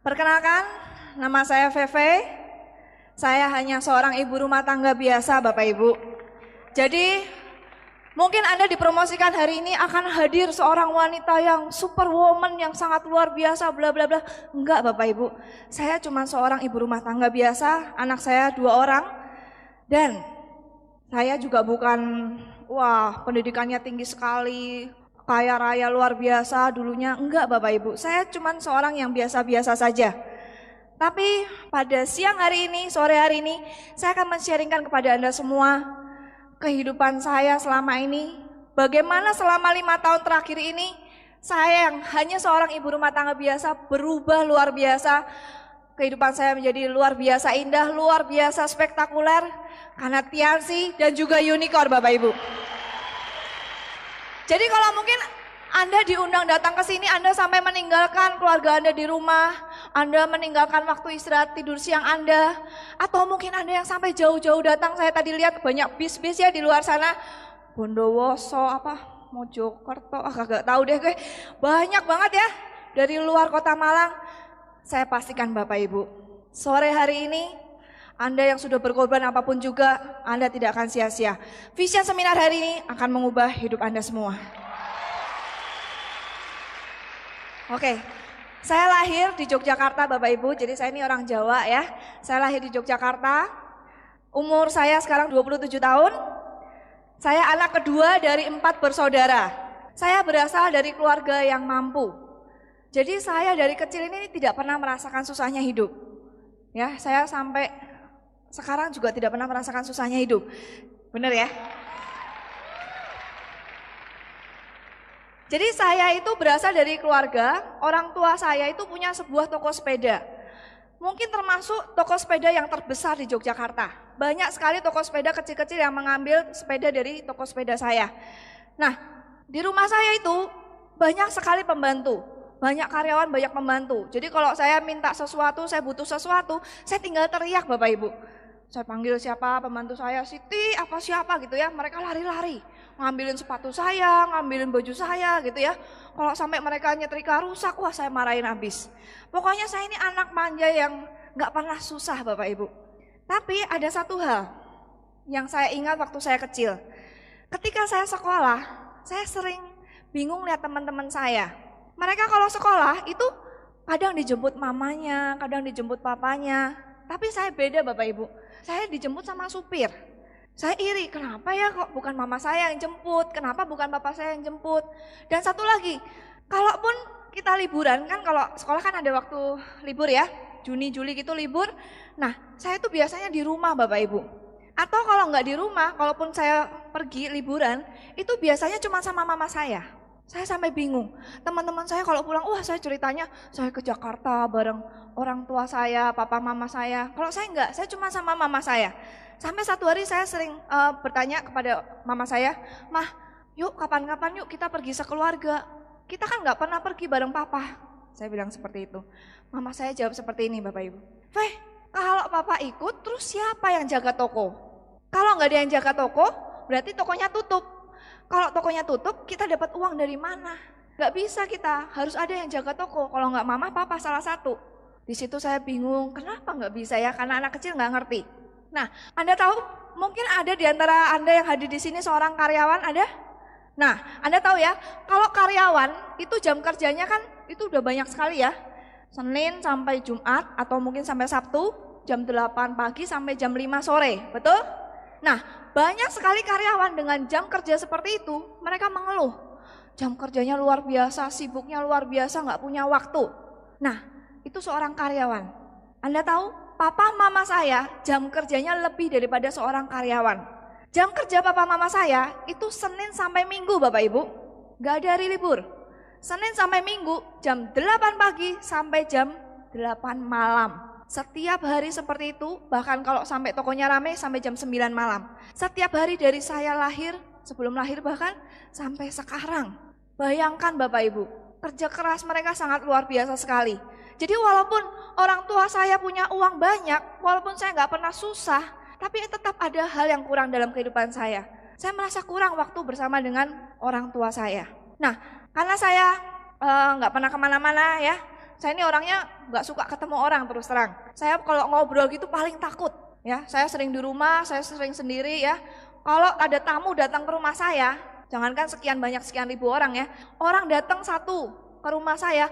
Perkenalkan, nama saya Veve. Saya hanya seorang ibu rumah tangga biasa, Bapak Ibu. Jadi, mungkin Anda dipromosikan hari ini akan hadir seorang wanita yang superwoman, yang sangat luar biasa, bla bla bla. Enggak, Bapak Ibu. Saya cuma seorang ibu rumah tangga biasa, anak saya 2 orang. Dan saya juga bukan, pendidikannya tinggi sekali, kaya raya luar biasa dulunya. Enggak, Bapak Ibu. Saya cuma seorang yang biasa-biasa saja. Tapi pada siang hari ini, sore hari ini, saya akan men-sharingkan kepada Anda semua kehidupan saya selama ini. Bagaimana selama 5 tahun terakhir ini, saya yang hanya seorang ibu rumah tangga biasa berubah luar biasa. Kehidupan saya menjadi luar biasa indah, luar biasa spektakuler, karena Tiansi dan juga unicorn, Bapak Ibu. Jadi kalau mungkin Anda diundang datang ke sini, Anda sampai meninggalkan keluarga Anda di rumah, Anda meninggalkan waktu istirahat tidur siang Anda, atau mungkin Anda yang sampai jauh-jauh datang, saya tadi lihat banyak bis-bis ya di luar sana, Bondowoso, Mojokerto, kagak tahu deh gue, banyak banget ya dari luar kota Malang. Saya pastikan Bapak Ibu, sore hari ini Anda yang sudah berkorban apapun juga, Anda tidak akan sia-sia. Vision seminar hari ini akan mengubah hidup Anda semua. Oke, saya lahir di Yogyakarta Bapak Ibu, jadi saya ini orang Jawa ya. Saya lahir di Yogyakarta, umur saya sekarang 27 tahun. Saya anak kedua dari 4 bersaudara. Saya berasal dari keluarga yang mampu. Jadi saya dari kecil ini tidak pernah merasakan susahnya hidup. Ya, saya sampai sekarang juga tidak pernah merasakan susahnya hidup. Benar ya? Jadi saya itu berasal dari keluarga, orang tua saya itu punya sebuah toko sepeda. Mungkin termasuk toko sepeda yang terbesar di Yogyakarta. Banyak sekali toko sepeda kecil-kecil yang mengambil sepeda dari toko sepeda saya. Nah, di rumah saya itu banyak sekali pembantu. Banyak karyawan, banyak pembantu. Jadi kalau saya minta sesuatu, saya butuh sesuatu, saya tinggal teriak Bapak Ibu. Saya panggil siapa, pembantu saya, Siti, apa siapa gitu ya. Mereka lari-lari, ngambilin sepatu saya, ngambilin baju saya gitu ya. Kalau sampai mereka nyetrika rusak, wah saya marahin habis. Pokoknya saya ini anak manja yang gak pernah susah Bapak Ibu. Tapi ada satu hal yang saya ingat waktu saya kecil. Ketika saya sekolah, saya sering bingung lihat teman-teman saya. Mereka kalau sekolah itu kadang dijemput mamanya, kadang dijemput papanya. Tapi saya beda Bapak Ibu, saya dijemput sama supir. Saya iri, kenapa ya kok bukan mama saya yang jemput, kenapa bukan papa saya yang jemput. Dan satu lagi, kalaupun kita liburan kan, kalau sekolah kan ada waktu libur ya, Juni, Juli gitu libur. Nah saya itu biasanya di rumah Bapak Ibu. Atau kalau nggak di rumah, kalaupun saya pergi liburan, itu biasanya cuma sama mama saya. Saya sampai bingung, teman-teman saya kalau pulang, saya ceritanya saya ke Jakarta bareng orang tua saya, papa mama saya. Kalau saya enggak, saya cuma sama mama saya. Sampai satu hari saya sering bertanya kepada mama saya, Mah, yuk kapan-kapan yuk kita pergi sekeluarga. Kita kan enggak pernah pergi bareng papa. Saya bilang seperti itu. Mama saya jawab seperti ini Bapak Ibu. Kalau papa ikut terus siapa yang jaga toko? Kalau enggak ada yang jaga toko, berarti tokonya tutup. Kalau tokonya tutup, kita dapat uang dari mana? Gak bisa kita, harus ada yang jaga toko. Kalau nggak mama, papa salah satu. Di situ saya bingung, kenapa nggak bisa ya? Karena anak kecil nggak ngerti. Nah, Anda tahu, mungkin ada di antara Anda yang hadir di sini seorang karyawan, ada? Nah, Anda tahu ya, kalau karyawan itu jam kerjanya kan itu udah banyak sekali ya. Senin sampai Jumat atau mungkin sampai Sabtu, jam 8 pagi sampai jam 5 sore, betul? Nah, banyak sekali karyawan dengan jam kerja seperti itu, mereka mengeluh. Jam kerjanya luar biasa, sibuknya luar biasa, nggak punya waktu. Nah, itu seorang karyawan. Anda tahu, papa mama saya jam kerjanya lebih daripada seorang karyawan. Jam kerja papa mama saya itu Senin sampai Minggu Bapak Ibu, nggak ada hari libur. Senin sampai Minggu jam 8 pagi sampai jam 8 malam. Setiap hari seperti itu, bahkan kalau sampai tokonya rame sampai jam 9 malam. Setiap hari dari saya lahir, sebelum lahir bahkan sampai sekarang. Bayangkan Bapak Ibu, kerja keras mereka sangat luar biasa sekali. Jadi walaupun orang tua saya punya uang banyak, walaupun saya nggak pernah susah, tapi tetap ada hal yang kurang dalam kehidupan saya. Saya merasa kurang waktu bersama dengan orang tua saya. Nah, karena saya nggak pernah kemana-mana ya, Saya ini orangnya nggak suka ketemu orang terus terang. Saya kalau ngobrol gitu paling takut. Ya, saya sering di rumah, saya sering sendiri ya. Kalau ada tamu datang ke rumah saya, jangankan sekian banyak sekian ribu orang ya, orang datang satu ke rumah saya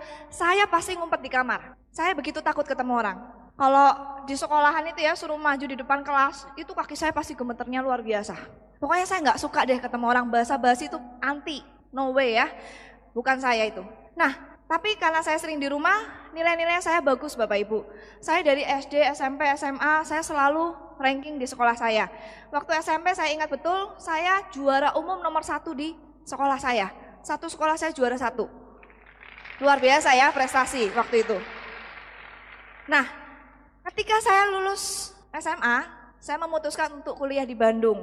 pasti ngumpet di kamar. Saya begitu takut ketemu orang. Kalau di sekolahan itu ya suruh maju di depan kelas, itu kaki saya pasti gemeternya luar biasa. Pokoknya saya nggak suka deh ketemu orang, basa-basi itu anti, no way ya, bukan saya itu. Nah, tapi karena saya sering di rumah, nilai-nilai saya bagus Bapak Ibu. Saya dari SD, SMP, SMA, saya selalu ranking di sekolah saya. Waktu SMP saya ingat betul, saya juara umum nomor 1 di sekolah saya. Satu sekolah saya juara 1. Luar biasa ya prestasi waktu itu. Nah, ketika saya lulus SMA, saya memutuskan untuk kuliah di Bandung.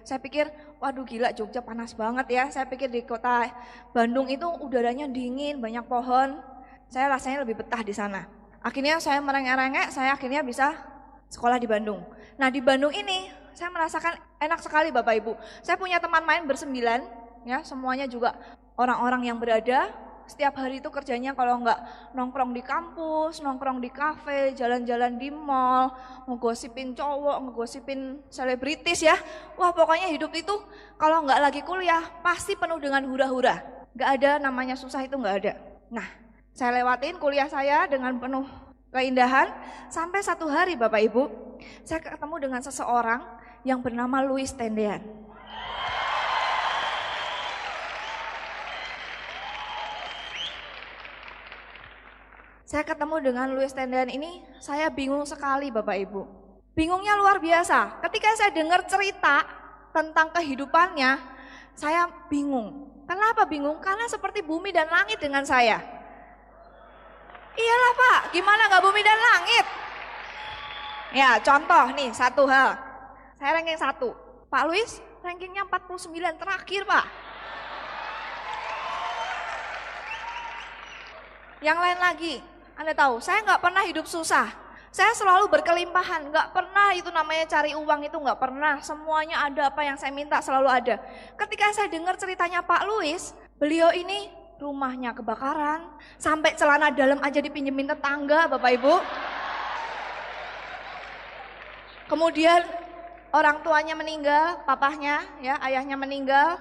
Saya pikir, waduh gila Jogja panas banget ya. Saya pikir di kota Bandung itu udaranya dingin, banyak pohon. Saya rasanya lebih betah di sana. Akhirnya saya merengek-rengek, saya akhirnya bisa sekolah di Bandung. Nah di Bandung ini saya merasakan enak sekali Bapak Ibu. Saya punya teman main bersembilan, ya semuanya juga orang-orang yang berada. Setiap hari itu kerjanya kalau enggak nongkrong di kampus, nongkrong di kafe, jalan-jalan di mall, ngegosipin cowok, ngegosipin selebritis ya. Wah pokoknya hidup itu kalau enggak lagi kuliah pasti penuh dengan hura-hura. Enggak ada namanya susah itu enggak ada. Nah saya lewatin kuliah saya dengan penuh keindahan sampai satu hari Bapak Ibu, saya ketemu dengan seseorang yang bernama Louis Tendean. Saya ketemu dengan Louis Tendean ini, saya bingung sekali Bapak Ibu. Bingungnya luar biasa. Ketika saya dengar cerita tentang kehidupannya, saya bingung. Kenapa bingung? Karena seperti bumi dan langit dengan saya. Iyalah Pak, gimana gak bumi dan langit? Ya contoh nih satu hal, saya ranking 1. Pak Louis rankingnya 49 terakhir Pak. Yang lain lagi, Anda tahu, saya nggak pernah hidup susah. Saya selalu berkelimpahan, nggak pernah itu namanya cari uang itu nggak pernah. Semuanya ada apa yang saya minta selalu ada. Ketika saya dengar ceritanya Pak Louis, beliau ini rumahnya kebakaran, sampai celana dalam aja dipinjemin tetangga, Bapak Ibu. Kemudian orang tuanya meninggal, papahnya, ya ayahnya meninggal.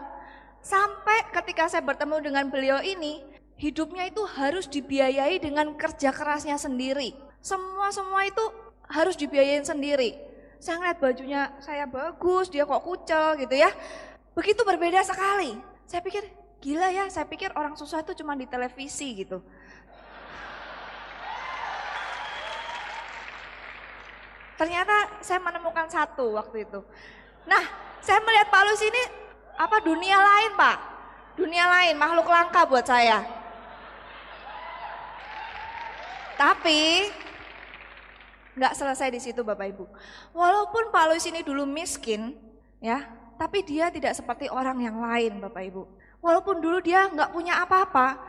Sampai ketika saya bertemu dengan beliau ini, hidupnya itu harus dibiayai dengan kerja kerasnya sendiri. Semua itu harus dibiayain sendiri. Saya ngeliat bajunya saya bagus, dia kok kucel gitu ya. Begitu berbeda sekali. Saya pikir gila ya, saya pikir orang susah itu cuma di televisi gitu. Ternyata saya menemukan satu waktu itu. Nah, saya melihat Pak Louis ini apa dunia lain Pak. Dunia lain, makhluk langka buat saya. Tapi nggak selesai di situ Bapak Ibu. Walaupun Pak Louis ini dulu miskin, ya, tapi dia tidak seperti orang yang lain Bapak Ibu. Walaupun dulu dia nggak punya apa-apa,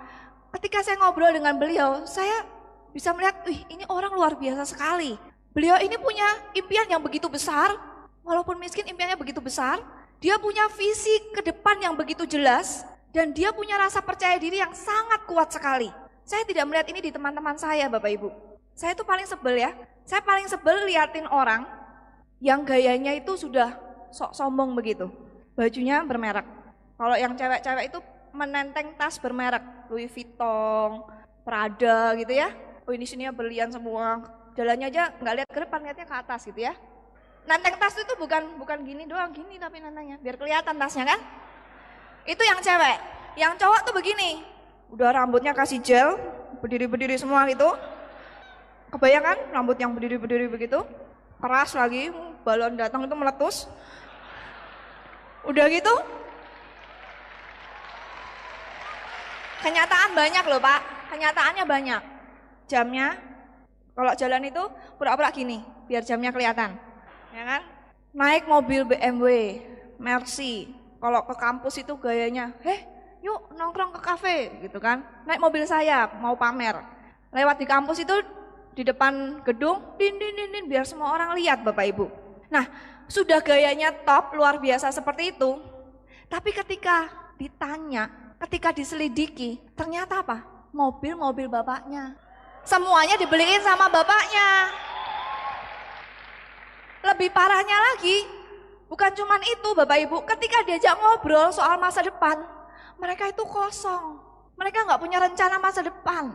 ketika saya ngobrol dengan beliau, saya bisa melihat, ini orang luar biasa sekali. Beliau ini punya impian yang begitu besar, walaupun miskin impiannya begitu besar. Dia punya visi ke depan yang begitu jelas, dan dia punya rasa percaya diri yang sangat kuat sekali. Saya tidak melihat ini di teman-teman saya Bapak Ibu. Saya itu paling sebel ya. Saya paling sebel liatin orang yang gayanya itu sudah sok sombong begitu. Bajunya bermerek. Kalau yang cewek-cewek itu menenteng tas bermerek. Louis Vuitton, Prada gitu ya. Oh ini sini berlian semua. Jalannya aja nggak lihat ke depan, lihatnya ke atas gitu ya. Nenteng tas itu bukan gini doang, gini tapi nentengnya. Biar kelihatan tasnya kan. Itu yang cewek. Yang cowok tuh begini. Udah rambutnya kasih gel, berdiri-berdiri semua gitu. Kebayang kan rambut yang berdiri-berdiri begitu? Keras lagi, balon datang itu meletus. Udah gitu. Kenyataan banyak loh Pak, kenyataannya banyak. Jamnya, kalau jalan itu pura-pura gini, biar jamnya kelihatan. Ya kan? Naik mobil BMW, Mercy. Kalau ke kampus itu gayanya, yuk nongkrong ke kafe gitu kan. Naik mobil saya mau pamer. Lewat di kampus itu di depan gedung, din biar semua orang lihat Bapak Ibu. Nah, sudah gayanya top luar biasa seperti itu. Tapi ketika ditanya, ketika diselidiki, ternyata apa? Mobil bapaknya. Semuanya dibeliin sama bapaknya. Lebih parahnya lagi, bukan cuman itu Bapak Ibu, ketika diajak ngobrol soal masa depan, mereka itu kosong. Mereka nggak punya rencana masa depan.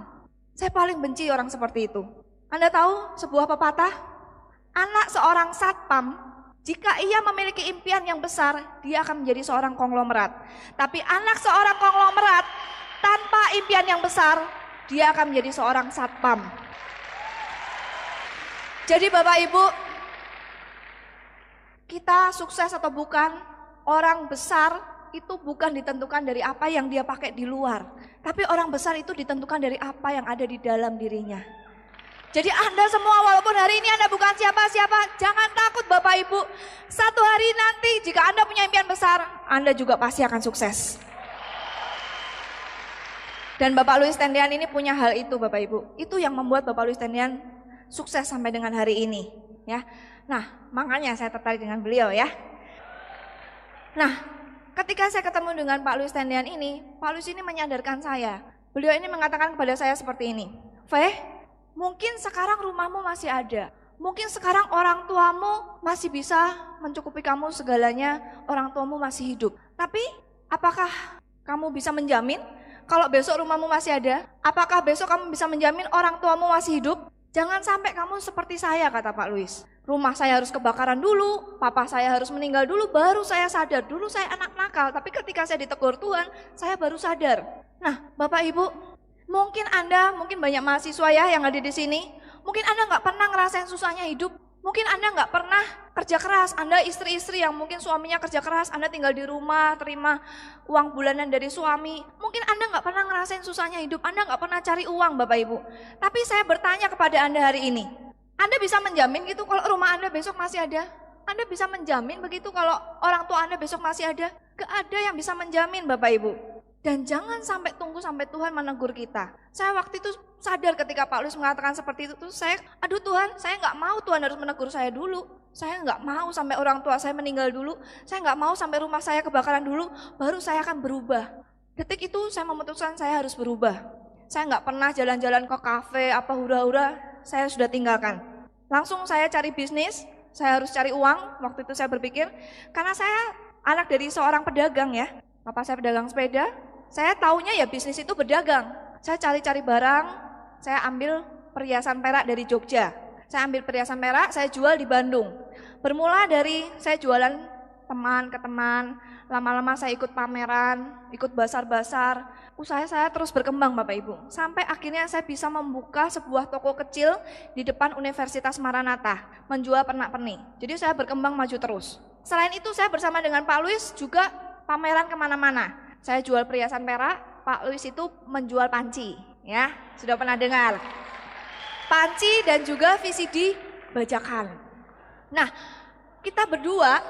Saya paling benci orang seperti itu. Anda tahu sebuah pepatah, anak seorang satpam, jika ia memiliki impian yang besar, dia akan menjadi seorang konglomerat. Tapi anak seorang konglomerat tanpa impian yang besar, dia akan menjadi seorang satpam. Jadi Bapak Ibu, kita sukses atau bukan, orang besar itu bukan ditentukan dari apa yang dia pakai di luar. Tapi orang besar itu ditentukan dari apa yang ada di dalam dirinya. Jadi Anda semua walaupun hari ini Anda bukan siapa-siapa, jangan takut Bapak Ibu. Satu hari nanti jika Anda punya impian besar, Anda juga pasti akan sukses. Dan Bapak Louis Tendian ini punya hal itu Bapak Ibu. Itu yang membuat Bapak Louis Tendian sukses sampai dengan hari ini. Ya. Nah makanya saya tertarik dengan beliau ya. Nah ketika saya ketemu dengan Pak Louis Tendian ini, Pak Louis ini menyadarkan saya. Beliau ini mengatakan kepada saya seperti ini. Feh, mungkin sekarang rumahmu masih ada. Mungkin sekarang orang tuamu masih bisa mencukupi kamu segalanya, orang tuamu masih hidup. Tapi apakah kamu bisa menjamin kalau besok rumahmu masih ada? Apakah besok kamu bisa menjamin orang tuamu masih hidup? Jangan sampai kamu seperti saya, kata Pak Louis. Rumah saya harus kebakaran dulu, papa saya harus meninggal dulu, baru saya sadar. Dulu saya anak nakal, tapi ketika saya ditegur Tuhan, saya baru sadar. Nah, Bapak Ibu, mungkin Anda, mungkin banyak mahasiswa ya yang ada di sini, mungkin Anda nggak pernah ngerasain susahnya hidup. Mungkin Anda nggak pernah kerja keras, Anda istri-istri yang mungkin suaminya kerja keras, Anda tinggal di rumah, terima uang bulanan dari suami. Mungkin Anda nggak pernah ngerasain susahnya hidup, Anda nggak pernah cari uang Bapak Ibu. Tapi saya bertanya kepada Anda hari ini, Anda bisa menjamin gitu kalau rumah Anda besok masih ada? Anda bisa menjamin begitu kalau orang tua Anda besok masih ada? Gak ada yang bisa menjamin Bapak Ibu. Dan jangan sampai tunggu sampai Tuhan menegur kita. Saya waktu itu sadar ketika Pak Louis mengatakan seperti itu, saya, aduh Tuhan, saya nggak mau Tuhan harus menegur saya dulu. Saya nggak mau sampai orang tua saya meninggal dulu. Saya nggak mau sampai rumah saya kebakaran dulu, baru saya akan berubah. Detik itu saya memutuskan saya harus berubah. Saya nggak pernah jalan-jalan ke kafe, apa hura-hura, saya sudah tinggalkan. Langsung saya cari bisnis, saya harus cari uang, waktu itu saya berpikir, karena saya anak dari seorang pedagang ya. Papa saya pedagang sepeda, saya taunya ya bisnis itu berdagang. Saya cari-cari barang, saya ambil perhiasan perak dari Jogja. Saya ambil perhiasan perak, saya jual di Bandung. Bermula dari saya jualan teman ke teman, lama-lama saya ikut pameran, ikut basar-basar. Usaha saya terus berkembang Bapak Ibu. Sampai akhirnya saya bisa membuka sebuah toko kecil di depan Universitas Maranatha, menjual pernak-pernik. Jadi saya berkembang maju terus. Selain itu saya bersama dengan Pak Louis juga pameran kemana-mana. Saya jual perhiasan perak, Pak Louis itu menjual panci, ya sudah pernah dengar. Panci dan juga VCD bajakan. Nah, kita berdua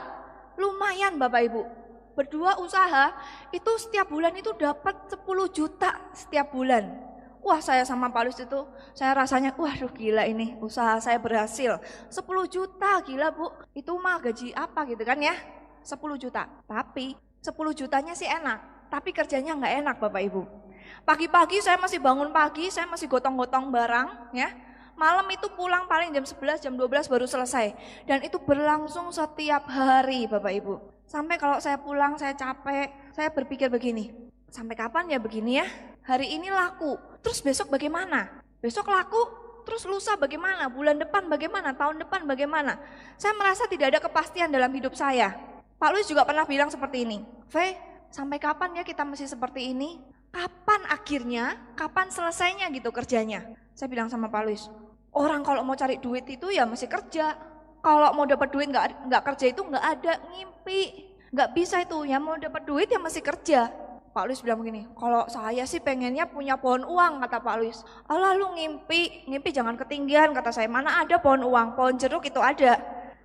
lumayan Bapak Ibu. Berdua usaha itu setiap bulan itu dapat 10 juta setiap bulan. Wah saya sama Pak Louis itu, saya rasanya waduh gila ini usaha saya berhasil. 10 juta gila Bu, itu mah gaji apa gitu kan ya, 10 juta. Tapi 10 jutanya sih enak. Tapi kerjanya nggak enak Bapak Ibu. Pagi-pagi saya masih bangun pagi, saya masih gotong-gotong barang ya. Malam itu pulang paling jam 11, jam 12 baru selesai. Dan itu berlangsung setiap hari Bapak Ibu. Sampai kalau saya pulang saya capek, saya berpikir begini, sampai kapan ya begini ya? Hari ini laku, terus besok bagaimana? Besok laku, terus lusa bagaimana? Bulan depan bagaimana? Tahun depan bagaimana? Saya merasa tidak ada kepastian dalam hidup saya. Pak Louis juga pernah bilang seperti ini, Fe, sampai kapan ya kita masih seperti ini? Kapan akhirnya, kapan selesainya gitu kerjanya? Saya bilang sama Pak Louis, orang kalau mau cari duit itu ya mesti kerja. Kalau mau dapat duit nggak kerja itu nggak ada, ngimpi. Nggak bisa itu, ya mau dapat duit ya mesti kerja. Pak Louis bilang begini, kalau saya sih pengennya punya pohon uang, kata Pak Louis. Alah lu ngimpi jangan ketinggian, kata saya. Mana ada pohon uang, pohon jeruk itu ada.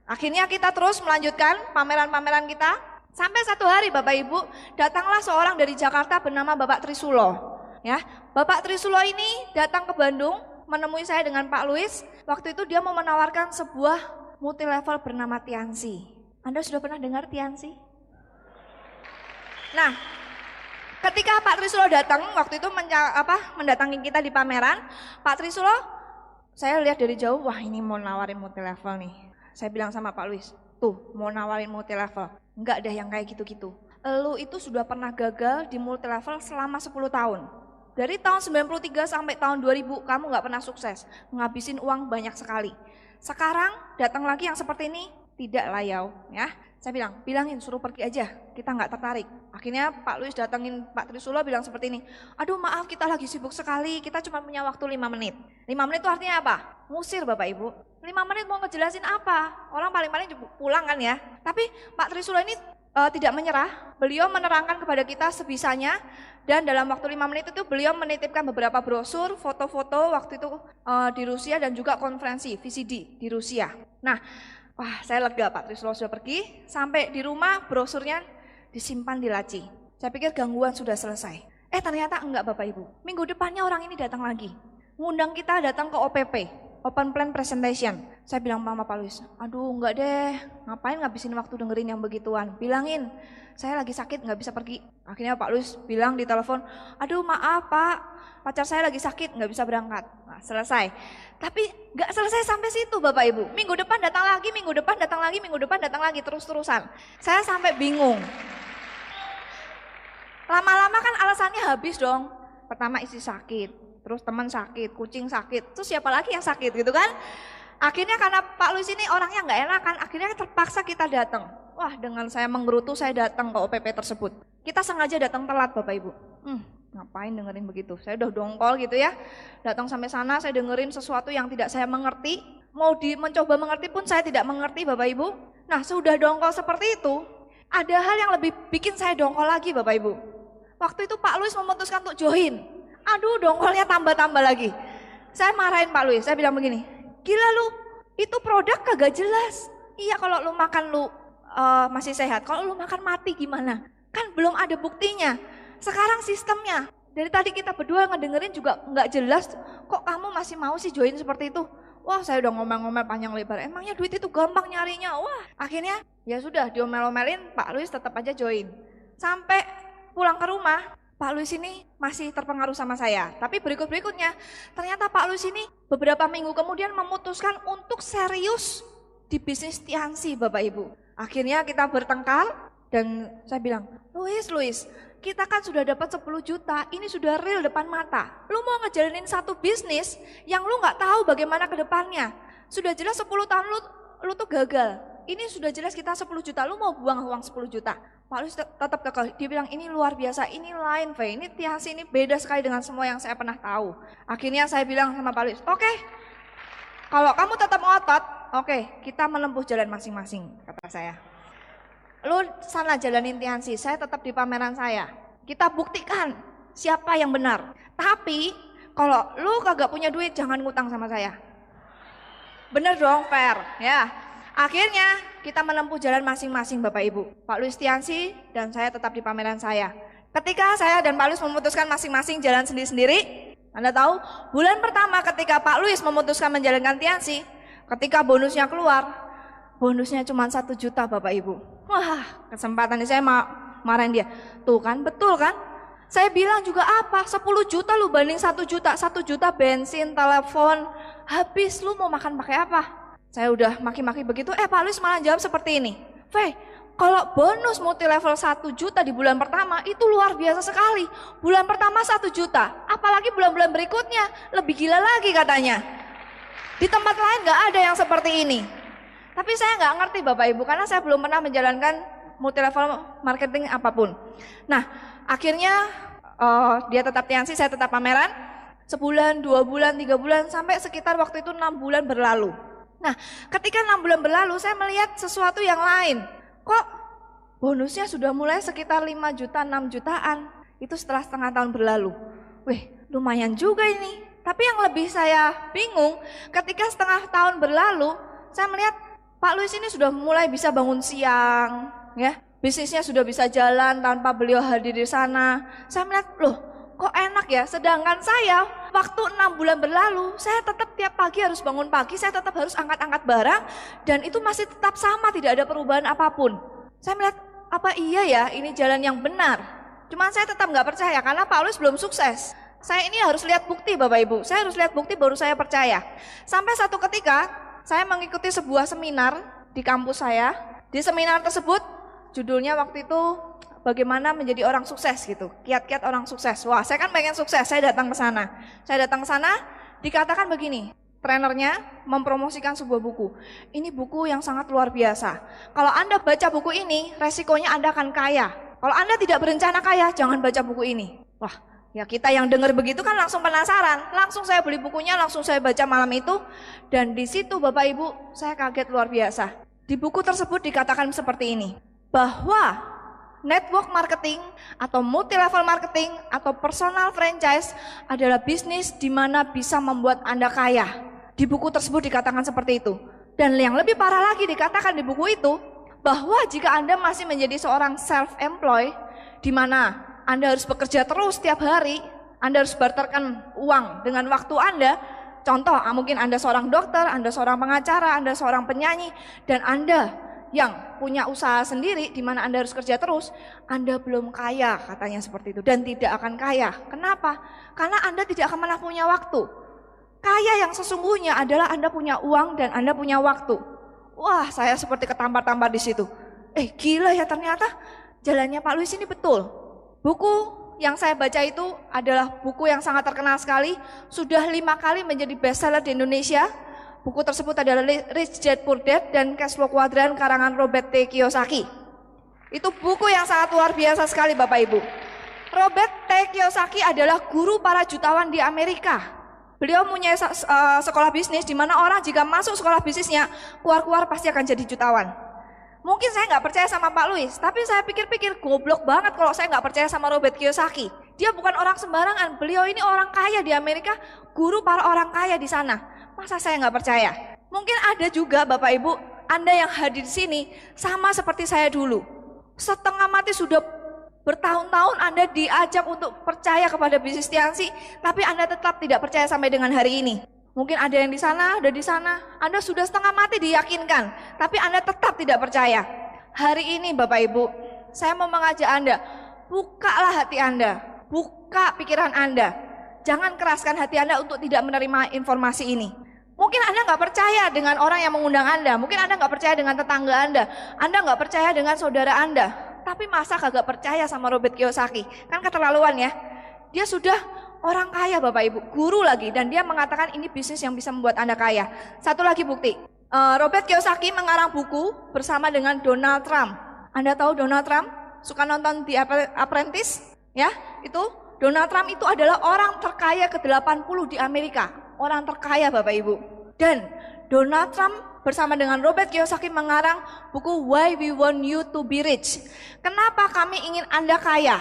Akhirnya kita terus melanjutkan pameran-pameran kita. Sampai satu hari Bapak Ibu, datanglah seorang dari Jakarta bernama Bapak Trisulo. Ya, Bapak Trisulo ini datang ke Bandung, menemui saya dengan Pak Louis. Waktu itu dia mau menawarkan sebuah multi level bernama Tiansi. Anda sudah pernah dengar Tiansi? Nah, Ketika Pak Trisulo datang, waktu itu mendatangi kita di pameran, Pak Trisulo, saya lihat dari jauh, wah ini mau nawarin multi level nih. Saya bilang sama Pak Luis, tuh mau nawarin multi level. Enggak ada yang kayak gitu-gitu. Lu itu sudah pernah gagal di multi level selama 10 tahun. Dari tahun 93 sampai tahun 2000 kamu nggak pernah sukses, ngabisin uang banyak sekali. Sekarang datang lagi yang seperti ini, tidak layau ya. Saya bilang, bilangin suruh pergi aja, kita nggak tertarik. Akhirnya Pak Luis datangin Pak Trisulo bilang seperti ini, aduh maaf kita lagi sibuk sekali, kita cuma punya waktu 5 menit. 5 menit itu artinya apa? Ngusir Bapak Ibu. 5 menit mau ngejelasin apa? Orang paling-paling pulang kan ya. Tapi Pak Trisulo ini tidak menyerah, beliau menerangkan kepada kita sebisanya, dan dalam waktu 5 menit itu beliau menitipkan beberapa brosur, foto-foto waktu itu di Rusia dan juga konferensi VCD di Rusia. Nah, wah saya lega Pak Trisulo sudah pergi, sampai di rumah brosurnya disimpan di laci. Saya pikir gangguan sudah selesai. Ternyata enggak Bapak Ibu, minggu depannya orang ini datang lagi, ngundang kita datang ke OPP. Open Plan Presentation. Saya bilang sama Pak Luis, aduh enggak deh, ngapain ngabisin waktu dengerin yang begituan. Bilangin, saya lagi sakit nggak bisa pergi. Akhirnya Pak Luis bilang di telepon, aduh maaf Pak, pacar saya lagi sakit nggak bisa berangkat. Nah, selesai. Tapi nggak selesai sampai situ Bapak Ibu. Minggu depan datang lagi, minggu depan datang lagi, minggu depan datang lagi, terus-terusan. Saya sampai bingung. Lama-lama kan alasannya habis dong. Pertama istri sakit, terus teman sakit, kucing sakit, terus siapa lagi yang sakit gitu kan. Akhirnya karena Pak Luis ini orangnya nggak enakan, akhirnya terpaksa kita datang. Wah dengan saya menggerutu saya datang ke OPP tersebut. Kita sengaja datang telat Bapak Ibu. Ngapain dengerin begitu, saya udah dongkol gitu ya. Datang sampai sana saya dengerin sesuatu yang tidak saya mengerti. Mau mencoba mengerti pun saya tidak mengerti Bapak Ibu. Nah sudah dongkol seperti itu, ada hal yang lebih bikin saya dongkol lagi Bapak Ibu. Waktu itu Pak Luis memutuskan untuk join. Aduh dongkolnya tambah-tambah lagi. Saya marahin Pak Luis, saya bilang begini, gila lu, itu produk kagak jelas. Iya kalau lu makan lu masih sehat, kalau lu makan mati gimana? Kan belum ada buktinya. Sekarang sistemnya, dari tadi kita berdua ngedengerin juga nggak jelas, kok kamu masih mau sih join seperti itu? Wah saya udah ngomel-ngomel panjang lebar, emangnya duit itu gampang nyarinya? Wah akhirnya ya sudah diomel-omelin, Pak Luis tetap aja join. Sampai pulang ke rumah, Pak Luis ini masih terpengaruh sama saya. Tapi berikut-berikutnya, ternyata Pak Luis ini beberapa minggu kemudian memutuskan untuk serius di bisnis Tiansi Bapak Ibu. Akhirnya kita bertengkar dan saya bilang, Luis, kita kan sudah dapat 10 juta, ini sudah real depan mata. Lu mau ngejalanin satu bisnis yang lu gak tahu bagaimana ke depannya. Sudah jelas 10 tahun lu tuh gagal. Ini sudah jelas kita 10 juta, lu mau buang uang 10 juta. Pak Luis tetap kekeh, dia bilang ini luar biasa, ini lain Faye, ini Tiansi ini beda sekali dengan semua yang saya pernah tahu. Akhirnya saya bilang sama Pak Luis, oke, kalau kamu tetap ngotot, oke, kita menempuh jalan masing-masing, kata saya. Lu sana jalanin Tiansi, saya tetap di pameran saya. Kita buktikan siapa yang benar. Tapi kalau lu kagak punya duit, jangan ngutang sama saya. Bener dong, fair, ya. Akhirnya kita menempuh jalan masing-masing Bapak Ibu. Pak Luis Tiansi dan saya tetap di pameran saya. Ketika saya dan Pak Luis memutuskan masing-masing jalan sendiri-sendiri, Anda tahu bulan pertama ketika Pak Luis memutuskan menjalankan Tiansi, ketika bonusnya keluar, bonusnya cuma 1 juta Bapak Ibu. Wah kesempatan ini saya marahin dia. Tuh kan betul kan? Saya bilang juga apa, 10 juta lu banding 1 juta, 1 juta bensin, telepon, habis lu mau makan pakai apa? Saya udah maki-maki begitu, Pak Luis malah jawab seperti ini, Faye, kalau bonus multi level 1 juta di bulan pertama itu luar biasa sekali. Bulan pertama 1 juta, apalagi bulan-bulan berikutnya lebih gila lagi katanya. Di tempat lain gak ada yang seperti ini. Tapi saya gak ngerti Bapak Ibu, karena saya belum pernah menjalankan multi level marketing apapun. Nah akhirnya dia tetap Tiansi, saya tetap pameran. Sebulan, 2 bulan, 3 bulan, sampai sekitar waktu itu 6 bulan berlalu. Nah ketika 6 bulan berlalu saya melihat sesuatu yang lain. Kok bonusnya sudah mulai sekitar 5 juta, 6 jutaan. Itu setelah setengah tahun berlalu. Wih lumayan juga ini. Tapi yang lebih saya bingung ketika setengah tahun berlalu, saya melihat Pak Luis ini sudah mulai bisa bangun siang, ya, bisnisnya sudah bisa jalan tanpa beliau hadir di sana. Saya melihat, loh kok enak ya, sedangkan saya waktu 6 bulan berlalu, saya tetap tiap pagi harus bangun pagi, saya tetap harus angkat-angkat barang, dan itu masih tetap sama, tidak ada perubahan apapun. Saya melihat, apa iya ya ini jalan yang benar? Cuman saya tetap nggak percaya karena Pak Luis belum sukses. Saya ini harus lihat bukti Bapak Ibu, saya harus lihat bukti baru saya percaya. Sampai satu ketika saya mengikuti sebuah seminar di kampus saya. Di seminar tersebut judulnya waktu itu bagaimana menjadi orang sukses gitu, kiat-kiat orang sukses. Wah, saya kan pengen sukses, saya datang ke sana. Saya datang ke sana, dikatakan begini, trenernya mempromosikan sebuah buku. Ini buku yang sangat luar biasa. Kalau Anda baca buku ini, resikonya Anda akan kaya. Kalau Anda tidak berencana kaya, jangan baca buku ini. Wah, ya kita yang dengar begitu kan langsung penasaran. Langsung saya beli bukunya, langsung saya baca malam itu. Dan di situ Bapak Ibu, saya kaget luar biasa. Di buku tersebut dikatakan seperti ini, bahwa network marketing atau multi level marketing atau personal franchise adalah bisnis di mana bisa membuat Anda kaya. Di buku tersebut dikatakan seperti itu. Dan yang lebih parah lagi dikatakan di buku itu, bahwa jika Anda masih menjadi seorang self-employed, di mana Anda harus bekerja terus setiap hari, Anda harus barterkan uang dengan waktu Anda. Contoh, mungkin Anda seorang dokter, Anda seorang pengacara, Anda seorang penyanyi, dan Anda yang punya usaha sendiri di mana Anda harus kerja terus, Anda belum kaya katanya seperti itu dan tidak akan kaya. Kenapa? Karena Anda tidak akan pernah punya waktu. Kaya yang sesungguhnya adalah Anda punya uang dan Anda punya waktu. Wah, saya seperti ketampar-tampar di situ. Gila ya, ternyata jalannya Pak Luis ini betul. Buku yang saya baca itu adalah buku yang sangat terkenal sekali, sudah 5 kali menjadi bestseller di Indonesia. Buku tersebut adalah Rich Dad Poor Dad dan Cash Flow Quadrant karangan Robert T. Kiyosaki. Itu buku yang sangat luar biasa sekali Bapak Ibu. Robert T. Kiyosaki adalah guru para jutawan di Amerika. Beliau punya sekolah bisnis di mana orang jika masuk sekolah bisnisnya, keluar-keluar pasti akan jadi jutawan. Mungkin saya nggak percaya sama Pak Luis, tapi saya pikir-pikir goblok banget kalau saya nggak percaya sama Robert Kiyosaki. Dia bukan orang sembarangan, beliau ini orang kaya di Amerika, guru para orang kaya di sana. Masa saya nggak percaya? Mungkin ada juga Bapak Ibu, Anda yang hadir di sini sama seperti saya dulu. Setengah mati sudah bertahun-tahun Anda diajak untuk percaya kepada bisnis Tiansi, tapi Anda tetap tidak percaya sampai dengan hari ini. Mungkin ada yang di sana, ada di sana, Anda sudah setengah mati diyakinkan, tapi Anda tetap tidak percaya. Hari ini Bapak Ibu, saya mau mengajak Anda, bukalah hati Anda, buka pikiran Anda. Jangan keraskan hati Anda untuk tidak menerima informasi ini. Mungkin Anda nggak percaya dengan orang yang mengundang Anda, mungkin Anda nggak percaya dengan tetangga Anda nggak percaya dengan saudara Anda. Tapi masa kagak percaya sama Robert Kiyosaki? Kan keterlaluan ya. Dia sudah orang kaya Bapak Ibu, guru lagi, dan dia mengatakan ini bisnis yang bisa membuat Anda kaya. Satu lagi bukti, Robert Kiyosaki mengarang buku bersama dengan Donald Trump. Anda tahu Donald Trump? Suka nonton The Apprentice? Ya, itu Donald Trump itu adalah orang terkaya ke-80 di Amerika. Orang terkaya Bapak Ibu. Dan Donald Trump bersama dengan Robert Kiyosaki mengarang buku Why We Want You to Be Rich. Kenapa kami ingin Anda kaya?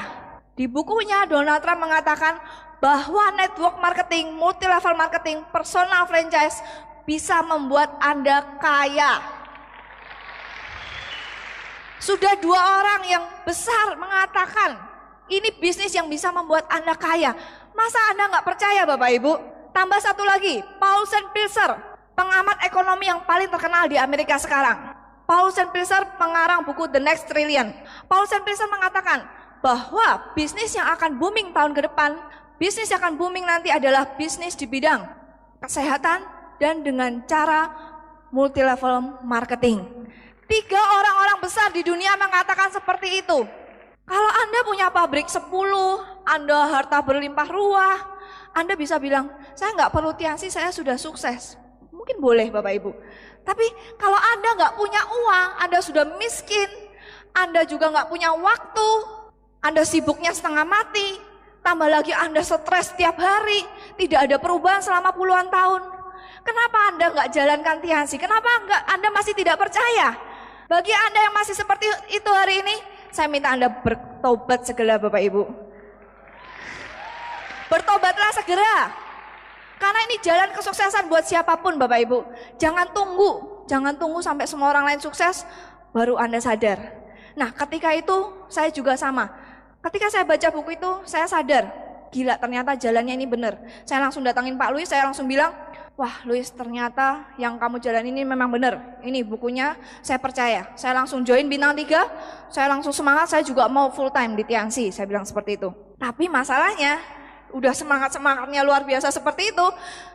Di bukunya Donald Trump mengatakan bahwa network marketing, multi level marketing, personal franchise bisa membuat Anda kaya. Sudah 2 orang yang besar mengatakan ini bisnis yang bisa membuat Anda kaya. Masa Anda nggak percaya Bapak Ibu? Tambah satu lagi, Paulsen Pilser, pengamat ekonomi yang paling terkenal di Amerika sekarang. Paulsen Pilser pengarang buku The Next Trillion. Paulsen Pilser mengatakan bahwa bisnis yang akan booming tahun ke depan, bisnis yang akan booming nanti adalah bisnis di bidang kesehatan dan dengan cara multi level marketing. 3 orang-orang besar di dunia mengatakan seperti itu. Kalau Anda punya pabrik 10, Anda harta berlimpah ruah, Anda bisa bilang, saya nggak perlu Tiansi, saya sudah sukses. Mungkin boleh Bapak Ibu. Tapi kalau Anda nggak punya uang, Anda sudah miskin, Anda juga nggak punya waktu, Anda sibuknya setengah mati, tambah lagi Anda stres setiap hari, tidak ada perubahan selama puluhan tahun. Kenapa Anda nggak jalankan Tiansi? Kenapa Anda masih tidak percaya? Bagi Anda yang masih seperti itu hari ini, saya minta Anda bertobat segera Bapak Ibu. Bertobatlah segera. Karena ini jalan kesuksesan buat siapapun Bapak Ibu. Jangan tunggu sampai semua orang lain sukses baru Anda sadar. Nah, ketika itu saya juga sama. Ketika saya baca buku itu, saya sadar, gila ternyata jalannya ini benar. Saya langsung datangin Pak Luis, saya langsung bilang, wah Luis ternyata yang kamu jalan ini memang benar. Ini bukunya saya percaya. Saya langsung join Bintang 3, saya langsung semangat, saya juga mau full time di Tiansi, saya bilang seperti itu. Tapi masalahnya, udah semangat-semangatnya luar biasa seperti itu,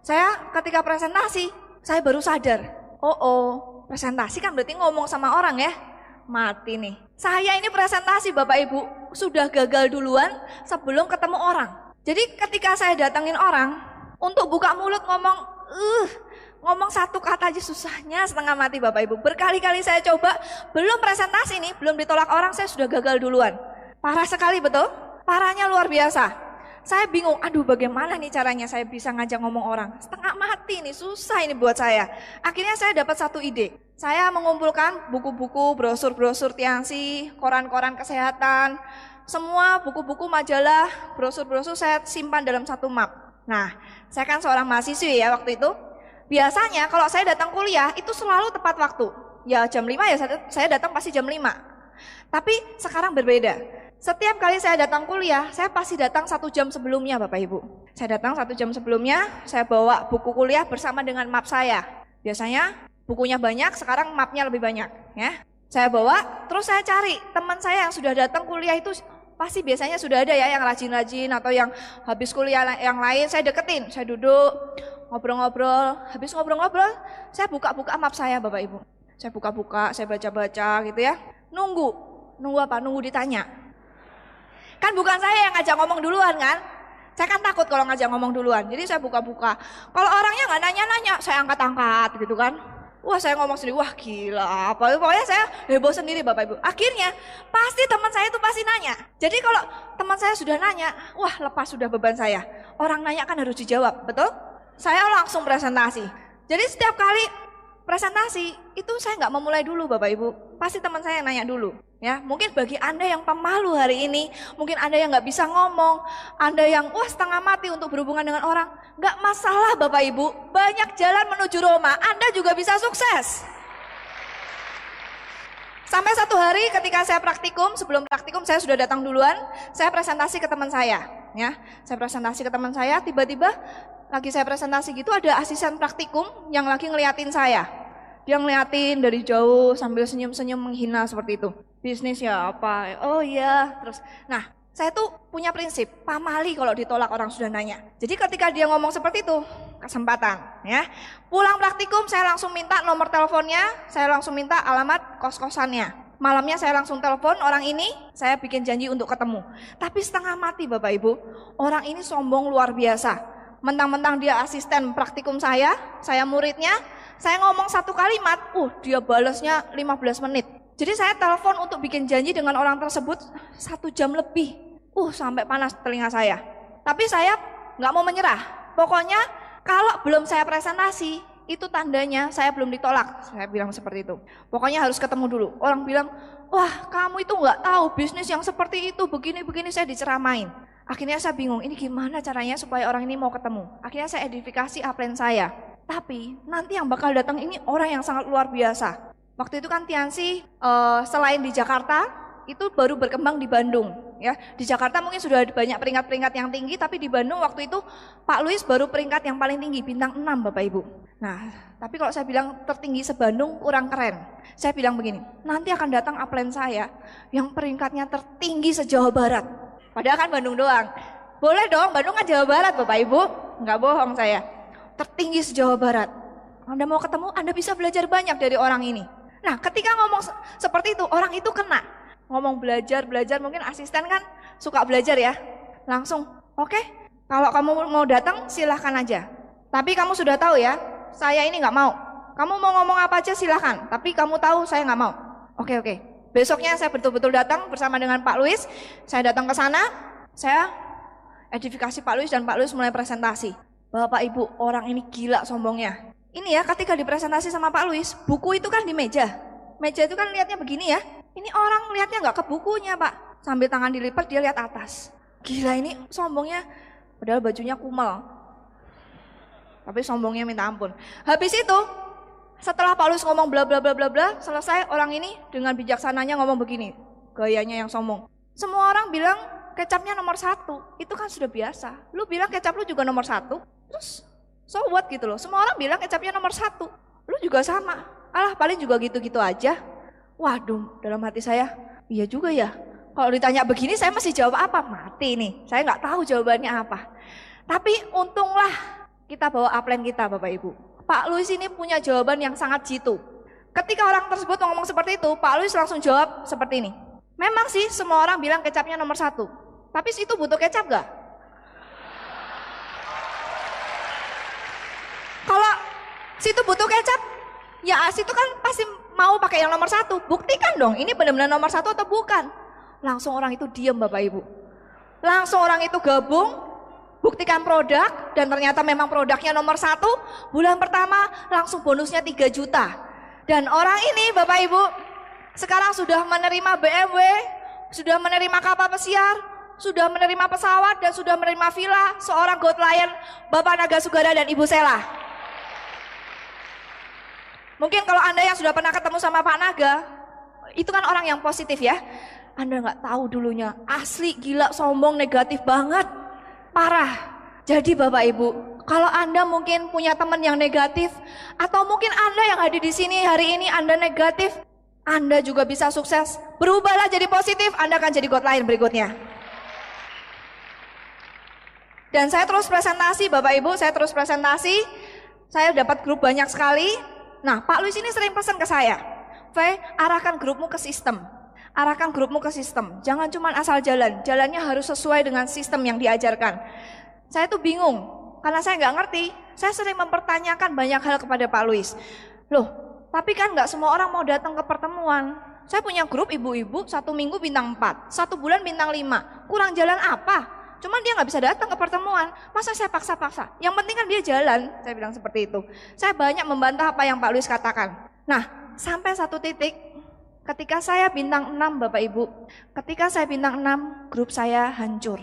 saya ketika presentasi, saya baru sadar, presentasi kan berarti ngomong sama orang ya, mati nih. Saya ini presentasi Bapak Ibu, sudah gagal duluan sebelum ketemu orang. Jadi ketika saya datangin orang, untuk buka mulut ngomong satu kata aja susahnya setengah mati Bapak Ibu. Berkali-kali saya coba, belum presentasi nih, belum ditolak orang, saya sudah gagal duluan. Parah sekali betul? Parahnya luar biasa. Saya bingung, aduh bagaimana nih caranya saya bisa ngajak ngomong orang. Setengah mati nih, susah ini buat saya. Akhirnya saya dapat satu ide. Saya mengumpulkan buku-buku, brosur-brosur Tiansi, koran-koran kesehatan, semua buku-buku, majalah, brosur-brosur saya simpan dalam satu map. Nah, saya kan seorang mahasiswi ya waktu itu. Biasanya kalau saya datang kuliah itu selalu tepat waktu. Ya jam 5 ya saya datang pasti jam 5. Tapi sekarang berbeda. Setiap kali saya datang kuliah, saya pasti datang 1 jam sebelumnya Bapak Ibu. Saya datang 1 jam sebelumnya, saya bawa buku kuliah bersama dengan map saya. Biasanya bukunya banyak, sekarang mapnya lebih banyak ya. Saya bawa, terus saya cari teman saya yang sudah datang kuliah itu. Pasti biasanya sudah ada ya yang rajin-rajin atau yang habis kuliah yang lain, saya deketin, saya duduk, ngobrol-ngobrol, habis ngobrol-ngobrol, saya buka-buka map saya Bapak Ibu. Saya buka-buka, saya baca-baca gitu ya. Nunggu apa? Nunggu ditanya. Kan bukan saya yang ngajak ngomong duluan kan? Saya kan takut kalau ngajak ngomong duluan, jadi saya buka-buka. Kalau orangnya nggak nanya-nanya, saya angkat-angkat gitu kan. Wah saya ngomong sendiri, wah gila apa, pokoknya saya heboh sendiri Bapak Ibu. Akhirnya pasti teman saya itu pasti nanya. Jadi kalau teman saya sudah nanya, wah lepas sudah beban saya. Orang nanya kan harus dijawab, betul? Saya langsung presentasi. Jadi setiap kali presentasi itu saya nggak memulai dulu Bapak Ibu. Pasti teman saya yang nanya dulu. Ya, mungkin bagi Anda yang pemalu hari ini, mungkin Anda yang nggak bisa ngomong, Anda yang setengah mati untuk berhubungan dengan orang, nggak masalah Bapak Ibu, banyak jalan menuju Roma, Anda juga bisa sukses. Sampai satu hari ketika saya praktikum, sebelum praktikum saya sudah datang duluan, saya presentasi ke teman saya, ya, saya presentasi ke teman saya, tiba-tiba lagi saya presentasi gitu ada asisten praktikum yang lagi ngeliatin saya, dia ngeliatin dari jauh sambil senyum-senyum menghina seperti itu. Bisnis ya apa, oh iya, terus, nah saya tuh punya prinsip, pamali kalau ditolak orang sudah nanya. Jadi ketika dia ngomong seperti itu, kesempatan ya. Pulang praktikum saya langsung minta nomor teleponnya, saya langsung minta alamat kos-kosannya. Malamnya saya langsung telepon orang ini, saya bikin janji untuk ketemu. Tapi setengah mati Bapak Ibu, orang ini sombong luar biasa. Mentang-mentang dia asisten praktikum saya muridnya, saya ngomong satu kalimat, dia balasnya 15 menit. Jadi saya telepon untuk bikin janji dengan orang tersebut 1 jam lebih. Sampai panas telinga saya. Tapi saya nggak mau menyerah. Pokoknya kalau belum saya presentasi, itu tandanya saya belum ditolak. Saya bilang seperti itu. Pokoknya harus ketemu dulu. Orang bilang, wah kamu itu nggak tahu bisnis yang seperti itu, begini-begini, saya diceramain. Akhirnya saya bingung, ini gimana caranya supaya orang ini mau ketemu. Akhirnya saya edifikasi upline saya. Tapi nanti yang bakal datang ini orang yang sangat luar biasa. Waktu itu kan Tiansi selain di Jakarta itu baru berkembang di Bandung ya. Di Jakarta mungkin sudah ada banyak peringkat-peringkat yang tinggi, tapi di Bandung waktu itu Pak Luis baru peringkat yang paling tinggi, bintang 6 Bapak Ibu. Nah, tapi kalau saya bilang tertinggi se-Bandung kurang keren. Saya bilang begini, nanti akan datang upline saya yang peringkatnya tertinggi se-Jawa Barat. Padahal kan Bandung doang. Boleh dong, Bandung kan Jawa Barat Bapak Ibu. Enggak bohong saya. Tertinggi se-Jawa Barat. Anda mau ketemu, Anda bisa belajar banyak dari orang ini. Nah ketika ngomong seperti itu, orang itu kena. Ngomong belajar, mungkin asisten kan suka belajar ya. Langsung, oke, kalau kamu mau datang silahkan aja. Tapi kamu sudah tahu ya, saya ini nggak mau. Kamu mau ngomong apa aja silahkan, tapi kamu tahu saya nggak mau. Oke. Besoknya saya betul-betul datang bersama dengan Pak Luis. Saya datang ke sana, saya edifikasi Pak Luis dan Pak Luis mulai presentasi. Bapak Ibu, orang ini gila sombongnya. Ini ya ketika dipresentasi sama Pak Luis, buku itu kan di meja. Meja itu kan lihatnya begini ya. Ini orang lihatnya nggak ke bukunya Pak. Sambil tangan dilipat dia lihat atas. Gila ini sombongnya, padahal bajunya kumal. Tapi sombongnya minta ampun. Habis itu, setelah Pak Luis ngomong bla bla bla bla bla, selesai orang ini dengan bijaksananya ngomong begini. Gayanya yang sombong. Semua orang bilang kecapnya nomor 1. Itu kan sudah biasa. Lu bilang kecap lu juga nomor 1. Terus So what gitu loh, semua orang bilang kecapnya nomor 1. Lu juga sama, alah paling juga gitu-gitu aja. Waduh, dalam hati saya, iya juga ya. Kalau ditanya begini saya mesti jawab apa? Mati nih, saya nggak tahu jawabannya apa. Tapi untunglah kita bawa upline kita Bapak Ibu. Pak Luis ini punya jawaban yang sangat jitu. Ketika orang tersebut ngomong seperti itu, Pak Luis langsung jawab seperti ini. Memang sih semua orang bilang kecapnya nomor 1. Tapi itu butuh kecap gak? Kalau situ butuh kecap, ya situ kan pasti mau pakai yang nomor 1. Buktikan dong, ini benar-benar nomor 1 atau bukan? Langsung orang itu diam Bapak Ibu. Langsung orang itu gabung, buktikan produk, dan ternyata memang produknya nomor 1. Bulan pertama langsung bonusnya 3 juta. Dan orang ini Bapak Ibu, sekarang sudah menerima BMW, sudah menerima kapal pesiar, sudah menerima pesawat, dan sudah menerima villa, seorang God Lion, Bapak Naga Sugara dan Ibu Sela. Mungkin kalau Anda yang sudah pernah ketemu sama Pak Naga, itu kan orang yang positif ya. Anda nggak tahu dulunya, asli gila, sombong, negatif banget, parah. Jadi Bapak Ibu, kalau Anda mungkin punya teman yang negatif, atau mungkin Anda yang hadir di sini hari ini Anda negatif, Anda juga bisa sukses. Berubahlah jadi positif, Anda akan jadi God Lion berikutnya. Dan saya terus presentasi Bapak Ibu, saya terus presentasi. Saya dapat grup banyak sekali. Nah, Pak Luis ini sering pesan ke saya, "Fe, arahkan grupmu ke sistem. Arahkan grupmu ke sistem. Jangan cuma asal jalan. Jalannya harus sesuai dengan sistem yang diajarkan." Saya tuh bingung, karena saya nggak ngerti. Saya sering mempertanyakan banyak hal kepada Pak Luis. Loh, tapi kan nggak semua orang mau datang ke pertemuan. Saya punya grup ibu-ibu, 1 minggu bintang 4, 1 bulan bintang 5. Kurang jalan apa? Cuman dia nggak bisa datang ke pertemuan. Masa saya paksa-paksa? Yang penting kan dia jalan. Saya bilang seperti itu. Saya banyak membantah apa yang Pak Luis katakan. Nah, sampai satu titik, ketika saya bintang 6 Bapak Ibu, ketika saya bintang 6, grup saya hancur.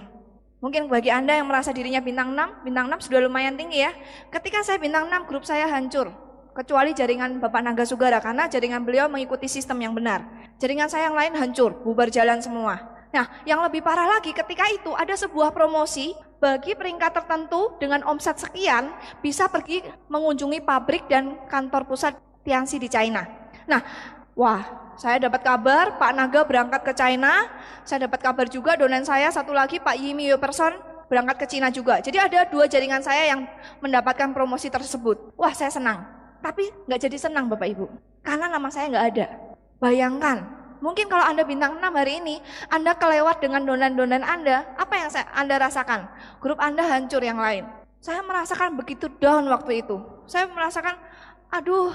Mungkin bagi Anda yang merasa dirinya bintang 6 sudah lumayan tinggi ya. Ketika saya bintang 6, grup saya hancur. Kecuali jaringan Bapak Naga Sugara, karena jaringan beliau mengikuti sistem yang benar. Jaringan saya yang lain hancur, bubar jalan semua. Nah, yang lebih parah lagi, ketika itu ada sebuah promosi bagi peringkat tertentu dengan omset sekian bisa pergi mengunjungi pabrik dan kantor pusat Tianxi di China. Nah, wah, saya dapat kabar Pak Naga berangkat ke China. Saya dapat kabar juga donen saya satu lagi Pak Yimi Yoperson berangkat ke China juga. Jadi ada 2 jaringan saya yang mendapatkan promosi tersebut. Wah, saya senang. Tapi nggak jadi senang Bapak Ibu, karena nama saya nggak ada. Bayangkan. Mungkin kalau Anda bintang 6 hari ini, Anda kelewat dengan donan-donan Anda, apa yang Anda rasakan? Grup Anda hancur yang lain. Saya merasakan begitu down waktu itu. Saya merasakan, aduh,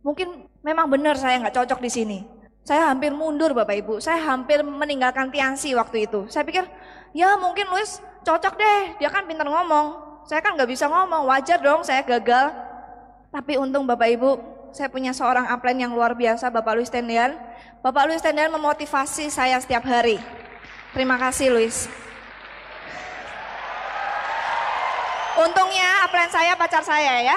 mungkin memang benar saya nggak cocok di sini. Saya hampir mundur Bapak Ibu, saya hampir meninggalkan Tianxi waktu itu. Saya pikir, ya mungkin Luis cocok deh, dia kan pintar ngomong. Saya kan nggak bisa ngomong, wajar dong saya gagal. Tapi untung Bapak Ibu, saya punya seorang upline yang luar biasa, Bapak Luis Tendean. Bapak Luis Tendean memotivasi saya setiap hari. Terima kasih Luis. Untungnya upline saya pacar saya ya.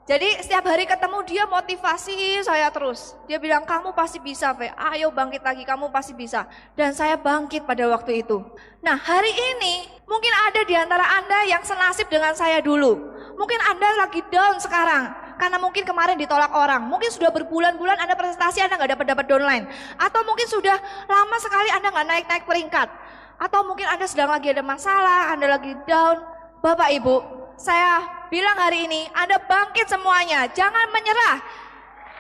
Jadi setiap hari ketemu dia motivasi saya terus. Dia bilang, "Kamu pasti bisa, Fe. Ayo bangkit lagi, kamu pasti bisa." Dan saya bangkit pada waktu itu. Nah, hari ini mungkin ada di antara Anda yang senasib dengan saya dulu. Mungkin Anda lagi down sekarang. Karena mungkin kemarin ditolak orang, mungkin sudah berbulan-bulan Anda presentasi Anda nggak dapat downline, atau mungkin sudah lama sekali Anda nggak naik-naik peringkat, atau mungkin Anda sedang lagi ada masalah, Anda lagi down. Bapak Ibu, saya bilang hari ini Anda bangkit semuanya, jangan menyerah.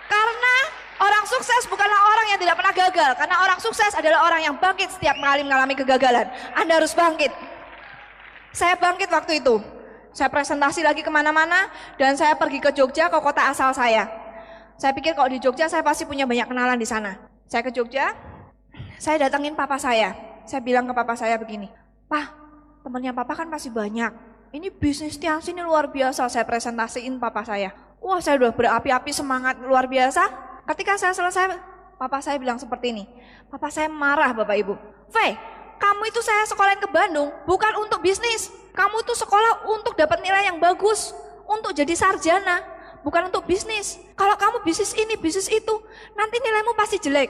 Karena orang sukses bukanlah orang yang tidak pernah gagal, karena orang sukses adalah orang yang bangkit setiap kali mengalami kegagalan. Anda harus bangkit. Saya bangkit waktu itu. Saya presentasi lagi kemana-mana dan saya pergi ke Jogja, ke kota asal saya. Saya pikir kalau di Jogja saya pasti punya banyak kenalan di sana. Saya ke Jogja, saya datangin papa saya. Saya bilang ke papa saya begini, "Pak, temennya papa kan pasti banyak. Ini bisnis Tianxi ini luar biasa." Saya presentasiin papa saya. Wah, saya udah berapi-api semangat luar biasa. Ketika saya selesai, papa saya bilang seperti ini. Papa saya marah Bapak Ibu. "Fe, kamu itu saya sekolahin ke Bandung bukan untuk bisnis. Kamu tuh sekolah untuk dapat nilai yang bagus, untuk jadi sarjana, bukan untuk bisnis. Kalau kamu bisnis ini, bisnis itu, nanti nilaimu pasti jelek.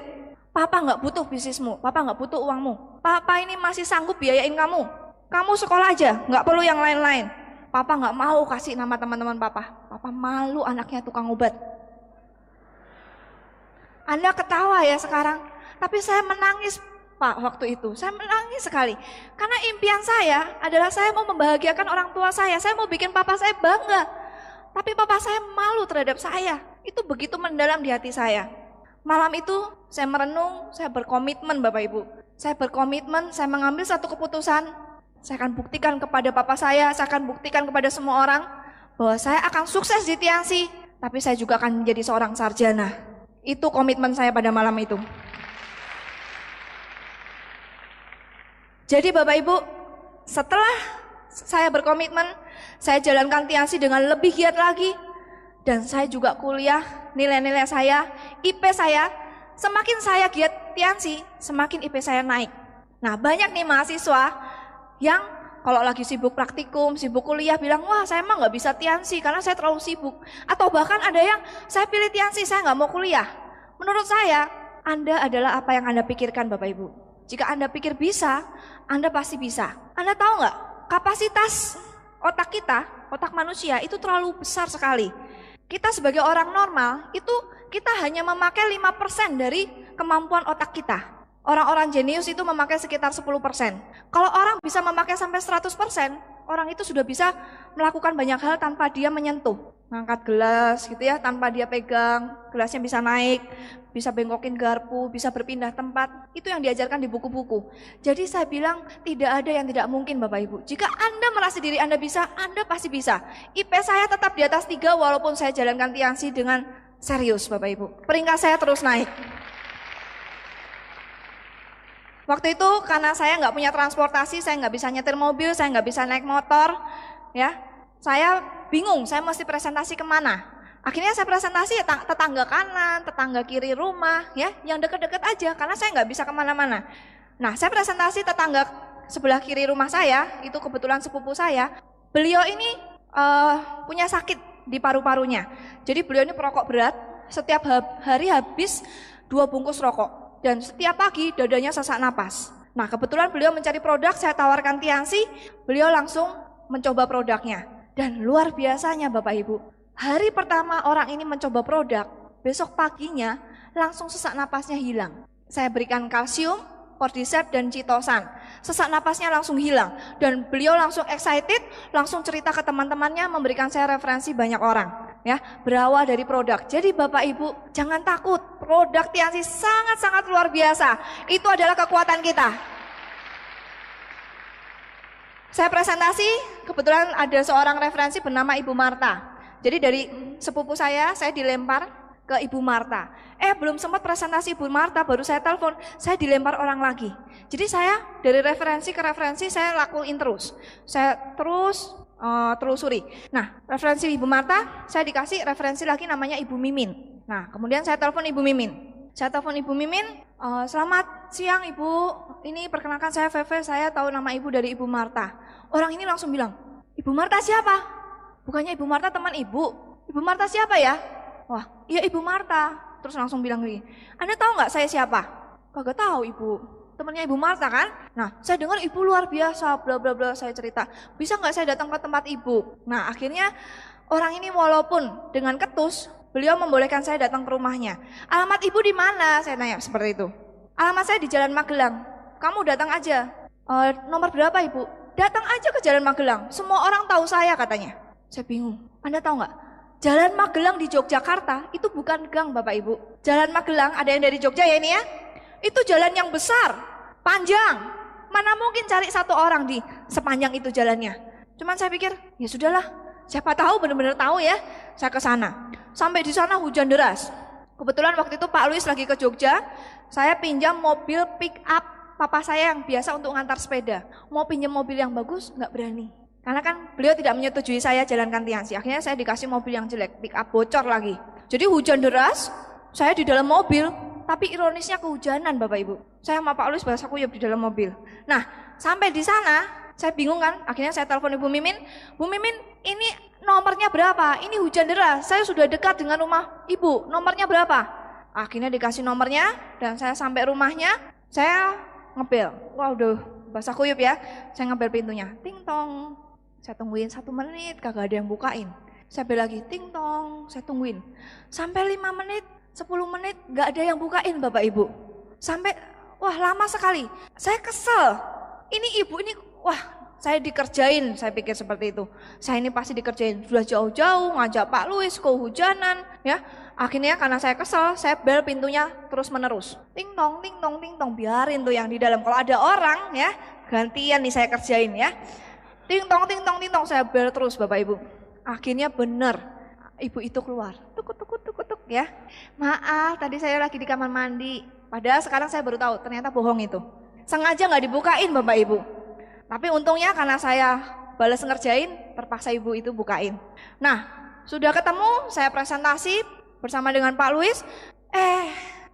Papa nggak butuh bisnismu, papa nggak butuh uangmu. Papa ini masih sanggup biayain kamu. Kamu sekolah aja, nggak perlu yang lain-lain." Papa nggak mau kasih nama teman-teman papa. Papa malu anaknya tukang obat. Anda ketawa ya sekarang, tapi saya menangis Pak waktu itu. Saya menangis sekali. Karena impian saya adalah saya mau membahagiakan orang tua saya mau bikin papa saya bangga. Tapi papa saya malu terhadap saya. Itu begitu mendalam di hati saya. Malam itu saya merenung, saya berkomitmen Bapak Ibu. Saya berkomitmen, saya mengambil satu keputusan. Saya akan buktikan kepada papa saya akan buktikan kepada semua orang bahwa saya akan sukses di Tiansi, tapi saya juga akan menjadi seorang sarjana. Itu komitmen saya pada malam itu. Jadi Bapak Ibu, setelah saya berkomitmen, saya jalankan Tiansi dengan lebih giat lagi. Dan saya juga kuliah, nilai-nilai saya, IP saya, semakin saya giat Tiansi, semakin IP saya naik. Nah banyak nih mahasiswa yang kalau lagi sibuk praktikum, sibuk kuliah bilang, wah saya emang gak bisa Tiansi karena saya terlalu sibuk. Atau bahkan ada yang, saya pilih Tiansi, saya gak mau kuliah. Menurut saya, Anda adalah apa yang Anda pikirkan Bapak Ibu. Jika Anda pikir bisa, Anda pasti bisa. Anda tahu nggak? Kapasitas otak kita, otak manusia itu terlalu besar sekali. Kita sebagai orang normal, itu kita hanya memakai 5% dari kemampuan otak kita. Orang-orang jenius itu memakai sekitar 10%. Kalau orang bisa memakai sampai 100%, orang itu sudah bisa melakukan banyak hal tanpa dia menyentuh. Ngangkat gelas gitu ya, tanpa dia pegang, gelasnya bisa naik, bisa bengkokin garpu, bisa berpindah tempat. Itu yang diajarkan di buku-buku. Jadi saya bilang tidak ada yang tidak mungkin Bapak Ibu. Jika Anda merasa diri Anda bisa, Anda pasti bisa. IP saya tetap di atas 3 walaupun saya jalankan Tiansi dengan serius Bapak Ibu. Peringkat saya terus naik. Waktu itu karena saya nggak punya transportasi, saya nggak bisa nyetir mobil, saya nggak bisa naik motor, ya. Saya bingung, saya mesti presentasi kemana. Akhirnya saya presentasi tetangga kanan, tetangga kiri rumah, ya, yang deket-deket aja, karena saya nggak bisa kemana-mana. Nah, saya presentasi tetangga sebelah kiri rumah saya, itu kebetulan sepupu saya. Beliau ini punya sakit di paru-parunya. Jadi beliau ini perokok berat, setiap hari habis 2 bungkus rokok. Dan setiap pagi dadanya sesak napas. Nah kebetulan beliau mencari produk, saya tawarkan Tiansi, beliau langsung mencoba produknya. Dan luar biasanya Bapak Ibu, hari pertama orang ini mencoba produk, besok paginya langsung sesak napasnya hilang. Saya berikan kalsium, cordyceps dan citosan, sesak napasnya langsung hilang. Dan beliau langsung excited, langsung cerita ke teman-temannya, memberikan saya referensi banyak orang. Ya, berawal dari produk. Jadi Bapak Ibu jangan takut, produk Tiansi sangat-sangat luar biasa. Itu adalah kekuatan kita. Saya presentasi, kebetulan ada seorang referensi bernama Ibu Marta. Jadi dari sepupu saya dilempar ke Ibu Marta. Belum sempat presentasi Ibu Marta, baru saya telepon, saya dilempar orang lagi. Jadi saya dari referensi ke referensi saya lakuin terus. Saya terus telusuri. Nah, referensi Ibu Marta, saya dikasih referensi lagi namanya Ibu Mimin. Nah, kemudian saya telepon Ibu Mimin. Selamat siang Ibu, ini perkenalkan saya Feve, saya tahu nama Ibu dari Ibu Marta. Orang ini langsung bilang, Ibu Marta siapa? Bukannya Ibu Marta teman Ibu? Ibu Marta siapa ya? Wah, iya Ibu Marta. Terus langsung bilang gini, Anda tahu nggak saya siapa? Kagak tahu Ibu. Temannya Ibu Marta kan? Nah, saya dengar Ibu luar biasa, bla bla bla, saya cerita. Bisa nggak saya datang ke tempat Ibu? Nah, akhirnya orang ini walaupun dengan ketus, beliau membolehkan saya datang ke rumahnya. Alamat Ibu di mana? Saya tanya seperti itu. Alamat saya di Jalan Magelang. Kamu datang aja. Nomor berapa Ibu? Datang aja ke Jalan Magelang. Semua orang tahu saya katanya. Saya bingung. Anda tahu nggak? Jalan Magelang di Yogyakarta itu bukan gang Bapak Ibu. Jalan Magelang, ada yang dari Jogja ya ini ya? Itu jalan yang besar, panjang. Mana mungkin cari satu orang di sepanjang itu jalannya. Cuman saya pikir, ya sudahlah. Siapa tahu benar-benar tahu ya. Saya ke sana. Sampai di sana hujan deras. Kebetulan waktu itu Pak Luis lagi ke Jogja. Saya pinjam mobil pick up papa saya yang biasa untuk ngantar sepeda. Mau pinjam mobil yang bagus, nggak berani. Karena kan beliau tidak menyetujui saya jalankan Tiansi. Akhirnya saya dikasih mobil yang jelek, pick up bocor lagi. Jadi hujan deras, saya di dalam mobil. Tapi ironisnya kehujanan Bapak Ibu. Saya sama Pak Luis bahasa kuyup di dalam mobil. Nah, sampai di sana saya bingung kan. Akhirnya saya telepon Ibu Mimin. Bu Mimin, ini nomornya berapa? Ini hujan deras. Saya sudah dekat dengan rumah Ibu. Nomornya berapa? Akhirnya dikasih nomornya dan saya sampai rumahnya. Saya ngebel. Wah, udah bahasa kuyup ya. Saya ngebel pintunya. Ting tong. Saya tungguin 1 menit, kagak ada yang bukain. Saya bel lagi, ting tong, saya tungguin. Sampai 5 menit, 10 menit, gak ada yang bukain Bapak Ibu. Sampai, wah lama sekali. Saya kesel, ini ibu ini, wah saya dikerjain, saya pikir seperti itu. Saya ini pasti dikerjain, sudah jauh-jauh ngajak Pak Luis, kehujanan, ya. Akhirnya karena saya kesel, saya bel pintunya terus menerus. Ting tong, ting tong, ting tong, biarin tuh yang di dalam. Kalau ada orang ya, gantian nih saya kerjain ya. Ting tong, ting tong, ting tong, saya bel terus Bapak Ibu. Akhirnya benar, ibu itu keluar, tuk ya. Maaf, tadi saya lagi di kamar mandi. Padahal sekarang saya baru tahu, ternyata bohong itu. Sengaja nggak dibukain Bapak Ibu. Tapi untungnya karena saya balas ngerjain, terpaksa ibu itu bukain. Nah, sudah ketemu, saya presentasi bersama dengan Pak Luis.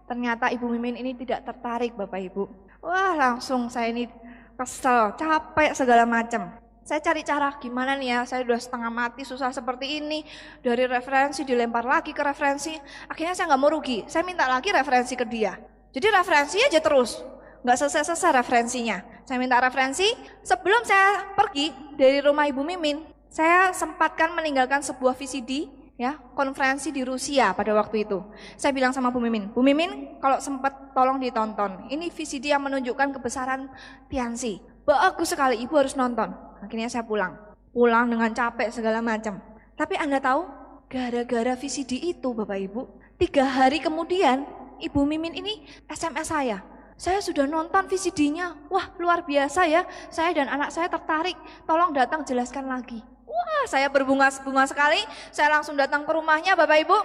Ternyata Ibu Mimin ini tidak tertarik Bapak Ibu. Wah, langsung saya ini kesel, capek segala macam. Saya cari cara gimana nih ya, saya udah setengah mati susah seperti ini. Dari referensi dilempar lagi ke referensi, akhirnya saya nggak mau rugi, saya minta lagi referensi ke dia. Jadi referensi aja terus, nggak selesai-selesai referensinya. Saya minta referensi, sebelum saya pergi dari rumah Ibu Mimin, saya sempatkan meninggalkan sebuah VCD, ya, konferensi di Rusia pada waktu itu. Saya bilang sama Bu Mimin kalau sempat tolong ditonton, ini VCD yang menunjukkan kebesaran Tianxi. Bagus sekali, Ibu harus nonton. Akhirnya saya pulang dengan capek segala macam. Tapi Anda tahu, gara-gara VCD itu Bapak Ibu, 3 hari kemudian Ibu Mimin ini SMS saya. Saya sudah nonton VCD-nya, wah luar biasa ya, saya dan anak saya tertarik, tolong datang jelaskan lagi. Wah saya berbunga-bunga sekali, saya langsung datang ke rumahnya Bapak Ibu.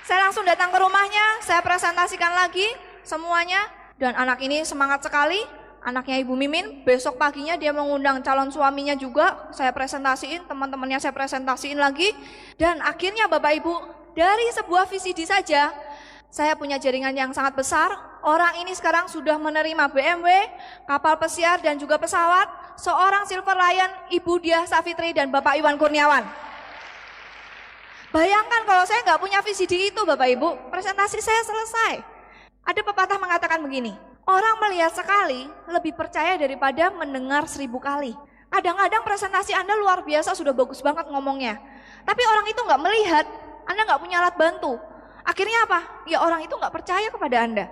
Saya langsung datang ke rumahnya, saya presentasikan lagi semuanya, dan anak ini semangat sekali. Anaknya Ibu Mimin, besok paginya dia mengundang calon suaminya juga, saya presentasiin, teman-temannya saya presentasiin lagi. Dan akhirnya Bapak Ibu, dari sebuah VCD saja, saya punya jaringan yang sangat besar. Orang ini sekarang sudah menerima BMW, kapal pesiar dan juga pesawat, seorang Silver Lion, Ibu Diah Savitri dan Bapak Iwan Kurniawan. Bayangkan kalau saya nggak punya VCD itu Bapak Ibu, presentasi saya selesai. Ada pepatah mengatakan begini, orang melihat sekali lebih percaya daripada mendengar 1000 kali. Kadang-kadang presentasi Anda luar biasa, sudah bagus banget ngomongnya. Tapi orang itu nggak melihat, Anda nggak punya alat bantu. Akhirnya apa? Ya orang itu nggak percaya kepada Anda.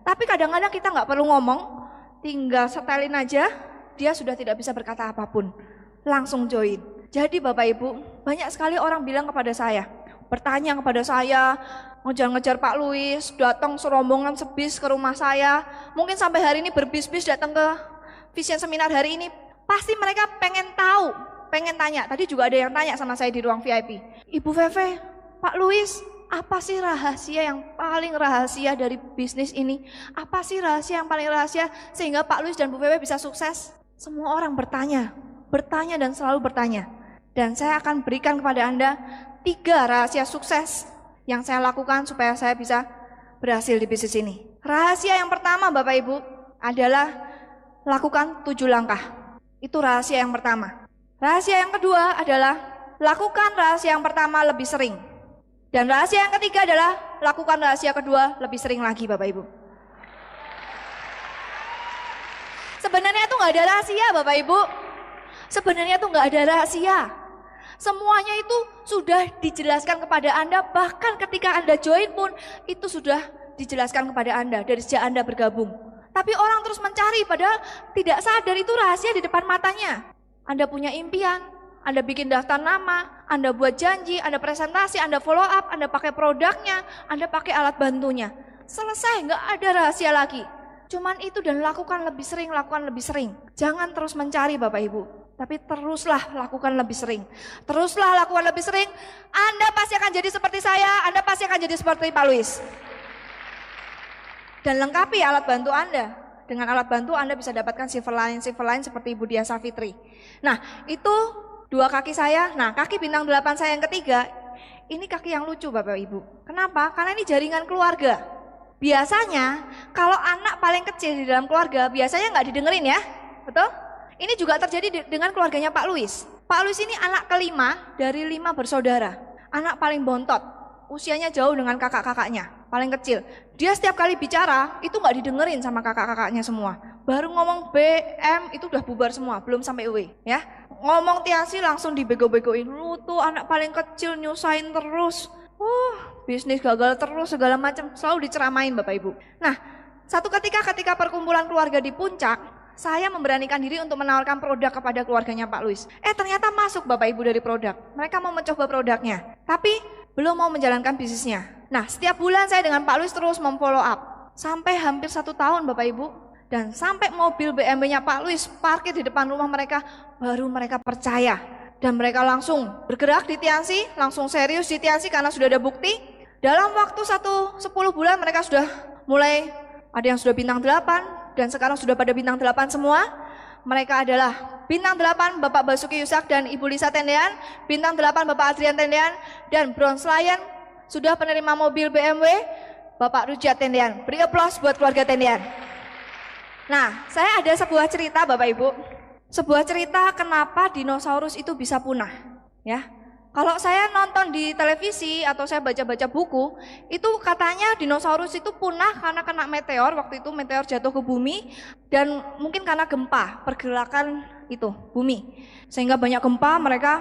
Tapi kadang-kadang kita nggak perlu ngomong, tinggal setelin aja, dia sudah tidak bisa berkata apapun. Langsung join. Jadi Bapak Ibu, banyak sekali orang bilang kepada saya, bertanya kepada saya, ngejar-ngejar Pak Luis, datang serombongan sebis ke rumah saya, mungkin sampai hari ini berbis-bis datang ke Vision Seminar hari ini, pasti mereka pengen tahu, pengen tanya. Tadi juga ada yang tanya sama saya di ruang VIP, Ibu Feve, Pak Luis, apa sih rahasia yang paling rahasia dari bisnis ini? Apa sih rahasia yang paling rahasia sehingga Pak Luis dan Bu Feve bisa sukses? Semua orang bertanya dan selalu bertanya. Dan saya akan berikan kepada Anda 3 rahasia sukses yang saya lakukan supaya saya bisa berhasil di bisnis ini. Rahasia yang pertama Bapak Ibu adalah lakukan 7 langkah. Itu rahasia yang pertama. Rahasia yang kedua adalah lakukan rahasia yang pertama lebih sering. Dan rahasia yang ketiga adalah lakukan rahasia kedua lebih sering lagi Bapak Ibu. Sebenarnya itu nggak ada rahasia Bapak Ibu. Sebenarnya itu nggak ada rahasia. Semuanya itu sudah dijelaskan kepada Anda, bahkan ketika Anda join pun itu sudah dijelaskan kepada Anda dari sejak Anda bergabung. Tapi orang terus mencari padahal tidak sadar itu rahasia di depan matanya. Anda punya impian, Anda bikin daftar nama, Anda buat janji, Anda presentasi, Anda follow up, Anda pakai produknya, Anda pakai alat bantunya. Selesai, nggak ada rahasia lagi. Cuman itu dan lakukan lebih sering, lakukan lebih sering. Jangan terus mencari Bapak Ibu. Tapi teruslah lakukan lebih sering. Teruslah lakukan lebih sering. Anda pasti akan jadi seperti saya, Anda pasti akan jadi seperti Pak Luis. Dan lengkapi alat bantu Anda. Dengan alat bantu Anda bisa dapatkan silver line seperti Ibu Diah Savitri. Nah, itu 2 kaki saya. Nah, kaki bintang 8 saya yang ketiga, ini kaki yang lucu Bapak Ibu. Kenapa? Karena ini jaringan keluarga. Biasanya kalau anak paling kecil di dalam keluarga, biasanya nggak didengerin ya, betul? Ini juga terjadi dengan keluarganya Pak Luis. Pak Luis ini anak kelima dari 5 bersaudara. Anak paling bontot, usianya jauh dengan kakak-kakaknya, paling kecil. Dia setiap kali bicara, itu nggak didengerin sama kakak-kakaknya semua. Baru ngomong B, M, itu udah bubar semua, belum sampai W. Ya. Ngomong Tiasi langsung dibego-begoin. Lu tuh anak paling kecil nyusahin terus. Bisnis gagal terus segala macam. Selalu diceramain Bapak Ibu. Nah, satu ketika perkumpulan keluarga di puncak, saya memberanikan diri untuk menawarkan produk kepada keluarganya Pak Luis. Ternyata masuk Bapak Ibu dari produk. Mereka mau mencoba produknya, tapi belum mau menjalankan bisnisnya. Nah, setiap bulan saya dengan Pak Luis terus memfollow up. Sampai hampir 1 tahun Bapak Ibu. Dan sampai mobil BMW-nya Pak Luis parkir di depan rumah mereka, baru mereka percaya. Dan mereka langsung bergerak di Tiansi, langsung serius di Tiansi karena sudah ada bukti. Dalam waktu 10 bulan mereka sudah mulai, ada yang sudah bintang 8, dan sekarang sudah pada bintang 8 semua. Mereka adalah bintang 8 Bapak Basuki Yusak dan Ibu Lisa Tendean, bintang 8 Bapak Adrian Tendean, dan Bronze Lion sudah penerima mobil BMW Bapak Rujat Tendean. Beri aplaus buat keluarga Tendean. Nah, saya ada sebuah cerita Bapak Ibu. Sebuah cerita kenapa dinosaurus itu bisa punah, ya. Kalau saya nonton di televisi atau saya baca-baca buku, itu katanya dinosaurus itu punah karena kena meteor, waktu itu meteor jatuh ke bumi, dan mungkin karena gempa, pergerakan itu, bumi. Sehingga banyak gempa, mereka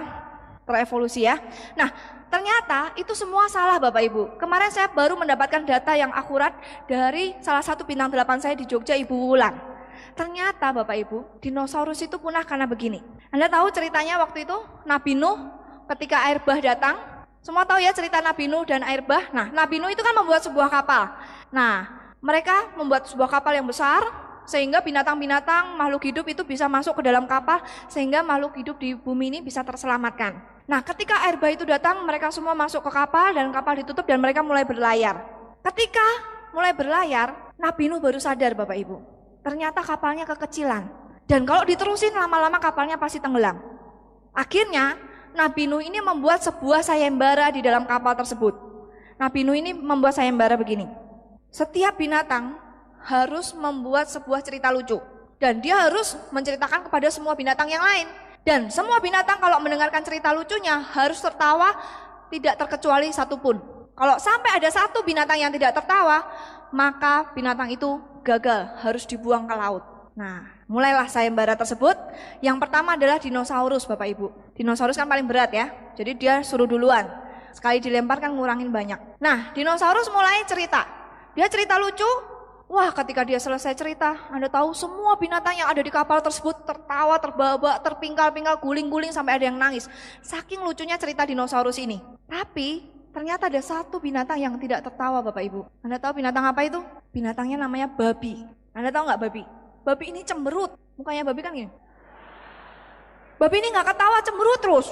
terevolusi ya. Nah, ternyata itu semua salah Bapak Ibu. Kemarin saya baru mendapatkan data yang akurat dari salah satu bintang 8 saya di Jogja, Ibu Wulan. Ternyata Bapak Ibu, dinosaurus itu punah karena begini. Anda tahu ceritanya waktu itu Nabi Nuh ketika air bah datang? Semua tahu ya cerita Nabi Nuh dan air bah. Nah, Nabi Nuh itu kan membuat sebuah kapal. Nah, mereka membuat sebuah kapal yang besar sehingga binatang-binatang, makhluk hidup itu bisa masuk ke dalam kapal sehingga makhluk hidup di bumi ini bisa terselamatkan. Nah, ketika air bah itu datang, mereka semua masuk ke kapal dan kapal ditutup dan mereka mulai berlayar. Ketika mulai berlayar, Nabi Nuh baru sadar Bapak Ibu. Ternyata kapalnya kekecilan. Dan kalau diterusin lama-lama kapalnya pasti tenggelam. Akhirnya Nabi Nuh ini membuat sebuah sayembara di dalam kapal tersebut. Nabi Nuh ini membuat sayembara begini. Setiap binatang harus membuat sebuah cerita lucu. Dan dia harus menceritakan kepada semua binatang yang lain. Dan semua binatang kalau mendengarkan cerita lucunya harus tertawa, tidak terkecuali satupun. Kalau sampai ada satu binatang yang tidak tertawa, maka binatang itu gagal, harus dibuang ke laut. Nah, mulailah sayembara tersebut. Yang pertama adalah dinosaurus Bapak Ibu. Dinosaurus kan paling berat ya, jadi dia suruh duluan. Sekali dilempar kan ngurangin banyak. Nah, dinosaurus mulai cerita. Dia cerita lucu. Wah, ketika dia selesai cerita, Anda tahu semua binatang yang ada di kapal tersebut tertawa, terbahak-bahak, terpingkal-pingkal, guling-guling sampai ada yang nangis. Saking lucunya cerita dinosaurus ini. Tapi ternyata ada satu binatang yang tidak tertawa Bapak Ibu. Anda tahu binatang apa itu? Binatangnya namanya babi. Anda tahu nggak babi? Babi ini cemberut. Mukanya babi kan gini. Babi ini nggak ketawa, cemberut terus.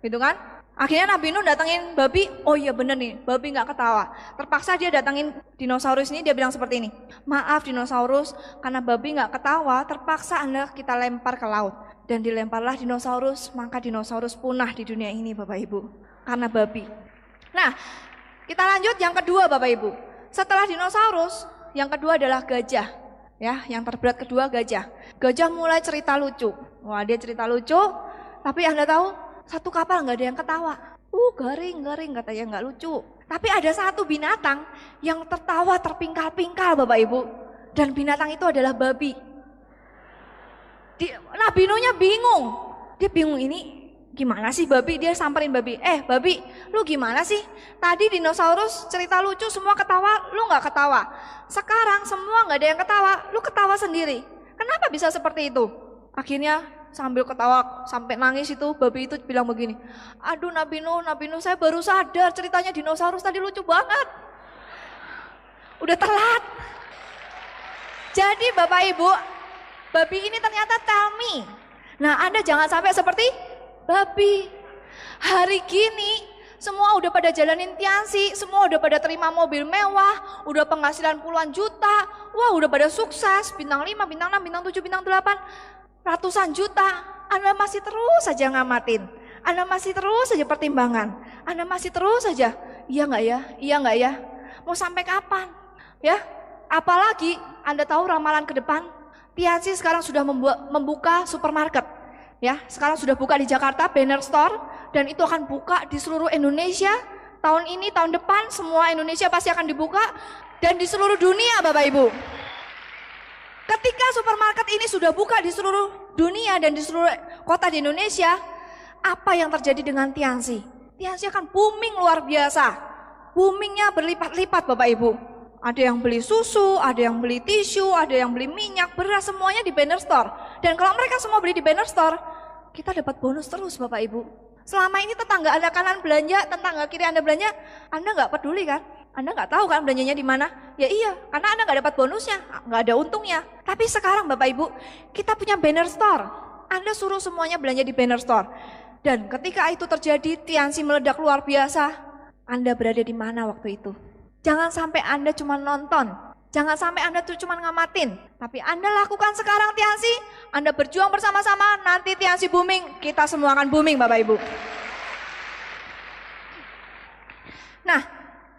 Gitu kan? Akhirnya Nabi Nuh datangin babi, oh iya bener nih, babi nggak ketawa. Terpaksa dia datangin dinosaurus ini, dia bilang seperti ini. Maaf dinosaurus, karena babi nggak ketawa, terpaksa Anda kita lempar ke laut. Dan dilemparlah dinosaurus, maka dinosaurus punah di dunia ini Bapak Ibu. Karena babi. Nah, kita lanjut yang kedua Bapak Ibu. Setelah dinosaurus, yang kedua adalah gajah. Ya, yang terberat kedua gajah. Gajah mulai cerita lucu. Wah, dia cerita lucu, tapi Anda tahu satu kapal nggak ada yang ketawa. Garing katanya nggak lucu. Tapi ada satu binatang yang tertawa terpingkal-pingkal Bapak Ibu. Dan binatang itu adalah babi. Nabi Nuhnya bingung. Dia bingung ini gimana sih babi? Dia samperin babi. Babi, lu gimana sih? Tadi dinosaurus cerita lucu semua ketawa, lu nggak ketawa. Sekarang semua nggak ada yang ketawa, lu ketawa sendiri. Kenapa bisa seperti itu? Akhirnya sambil ketawa sampai nangis itu babi itu bilang begini. Aduh Nabi Nuh saya baru sadar ceritanya dinosaurus tadi lucu banget. Udah telat. Jadi Bapak Ibu, babi ini ternyata tell me. Nah, Anda jangan sampai seperti babi. Hari gini semua udah pada jalanin Tiansi, semua udah pada terima mobil mewah, udah penghasilan puluhan juta. Wah, udah pada sukses, bintang 5, bintang 6, bintang 7, bintang 8. Ratusan juta, Anda masih terus saja ngamatin, Anda masih terus saja pertimbangan, Anda masih terus saja, iya nggak ya, mau sampai kapan, ya? Apalagi Anda tahu ramalan ke depan, Tiansi sekarang sudah membuka supermarket, ya, sekarang sudah buka di Jakarta, banner store, dan itu akan buka di seluruh Indonesia, tahun ini, tahun depan, semua Indonesia pasti akan dibuka, dan di seluruh dunia Bapak Ibu. Ketika supermarket ini sudah buka di seluruh dunia dan di seluruh kota di Indonesia, apa yang terjadi dengan Tianxi? Tianxi akan booming luar biasa. Boomingnya berlipat-lipat Bapak Ibu. Ada yang beli susu, ada yang beli tisu, ada yang beli minyak, beras, semuanya di banner store. Dan kalau mereka semua beli di banner store, kita dapat bonus terus Bapak Ibu. Selama ini tetangga Anda kanan belanja, tetangga kiri Anda belanja, Anda nggak peduli kan? Anda nggak tahu kan belanjanya di mana? Ya iya, karena Anda nggak dapat bonusnya, nggak ada untungnya. Tapi sekarang Bapak Ibu, kita punya banner store. Anda suruh semuanya belanja di banner store. Dan ketika itu terjadi, Tianxi meledak luar biasa. Anda berada di mana waktu itu? Jangan sampai Anda cuma nonton. Jangan sampai Anda tuh cuma ngamatin. Tapi Anda lakukan sekarang Tianxi. Anda berjuang bersama-sama, nanti Tianxi booming. Kita semua akan booming Bapak Ibu. Nah,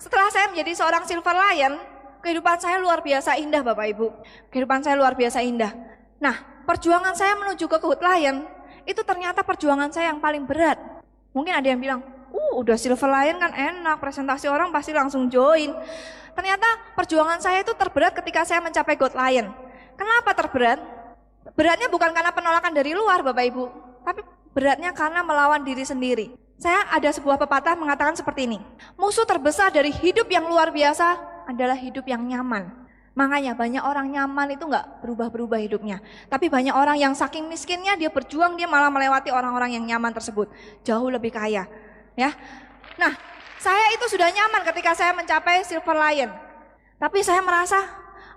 setelah saya menjadi seorang Silver Lion, kehidupan saya luar biasa indah Bapak Ibu. Kehidupan saya luar biasa indah. Nah, perjuangan saya menuju ke Good Lion, itu ternyata perjuangan saya yang paling berat. Mungkin ada yang bilang, udah Silver Lion kan enak, presentasi orang pasti langsung join. Ternyata perjuangan saya itu terberat ketika saya mencapai Good Lion. Kenapa terberat? Beratnya bukan karena penolakan dari luar Bapak Ibu, tapi beratnya karena melawan diri sendiri. Saya ada sebuah pepatah mengatakan seperti ini, musuh terbesar dari hidup yang luar biasa adalah hidup yang nyaman. Makanya banyak orang nyaman itu nggak berubah-berubah hidupnya. Tapi banyak orang yang saking miskinnya dia berjuang, dia malah melewati orang-orang yang nyaman tersebut. Jauh lebih kaya. Ya. Nah, saya itu sudah nyaman ketika saya mencapai Silver Lion. Tapi saya merasa,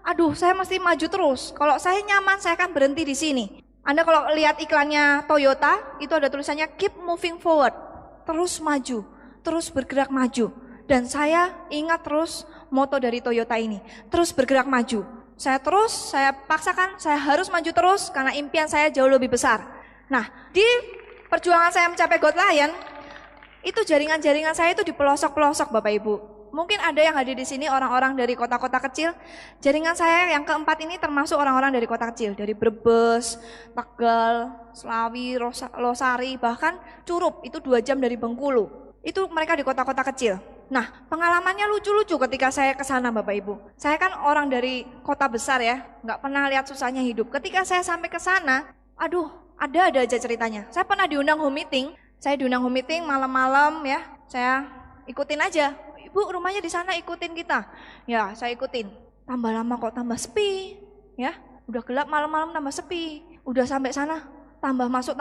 aduh saya mesti maju terus. Kalau saya nyaman saya akan berhenti di sini. Anda kalau lihat iklannya Toyota, itu ada tulisannya keep moving forward. Terus maju, terus bergerak maju. Dan saya ingat terus moto dari Toyota ini, terus bergerak maju. Saya paksakan, saya harus maju terus karena impian saya jauh lebih besar. Nah, di perjuangan saya mencapai Good Lion, itu jaringan-jaringan saya itu di pelosok-pelosok Bapak Ibu. Mungkin ada yang hadir di sini orang-orang dari kota-kota kecil. Jaringan saya yang keempat ini termasuk orang-orang dari kota kecil, dari Brebes, Tegal, Slawi, Losari, bahkan Curup, itu 2 jam dari Bengkulu. Itu mereka di kota-kota kecil. Nah, pengalamannya lucu-lucu ketika saya ke sana Bapak Ibu. Saya kan orang dari kota besar ya, nggak pernah lihat susahnya hidup. Ketika saya sampai ke sana, aduh, ada aja ceritanya. Saya pernah diundang home meeting. Saya diundang home meeting malam-malam ya, saya ikutin aja. Ibu rumahnya di sana, ikutin kita. Ya saya ikutin. Tambah lama kok tambah sepi. Ya udah gelap malam-malam tambah sepi. Udah sampai sana tambah masuk.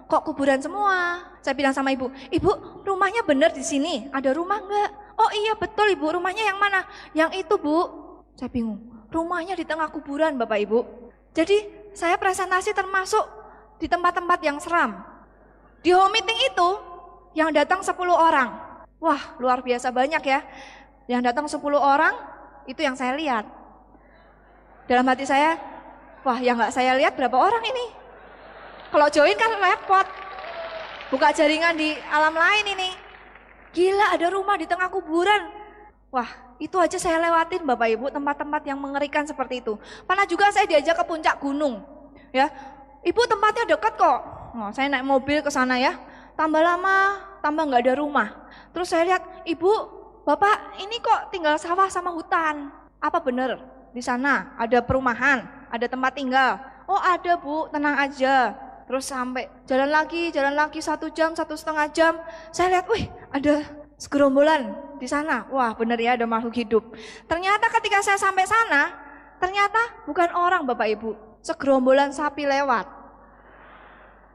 Kok kuburan semua. Saya bilang sama ibu, ibu rumahnya bener di sini. Ada rumah enggak? Oh iya betul ibu, rumahnya yang mana? Yang itu bu. Saya bingung. Rumahnya di tengah kuburan Bapak Ibu. Jadi saya presentasi termasuk di tempat-tempat yang seram. Di home meeting itu yang datang 10 orang. Wah luar biasa banyak ya. Yang datang 10 orang itu yang saya lihat. Dalam hati saya, wah yang gak saya lihat berapa orang ini. Kalau join kan repot. Buka jaringan di alam lain ini. Gila ada rumah di tengah kuburan. Wah itu aja saya lewatin Bapak Ibu, tempat-tempat yang mengerikan seperti itu. Pernah juga saya diajak ke puncak gunung. Ya, ibu tempatnya dekat kok. Oh, saya naik mobil ke sana ya. Tambah lama, tambah nggak ada rumah. Terus saya lihat, ibu, bapak ini kok tinggal sawah sama hutan. Apa benar di sana ada perumahan, ada tempat tinggal? Oh ada bu, tenang aja. Terus sampai jalan lagi 1 jam, 1,5 jam. Saya lihat, wih ada segerombolan di sana. Wah benar ya ada makhluk hidup. Ternyata ketika saya sampai sana, ternyata bukan orang Bapak Ibu. Segerombolan sapi lewat.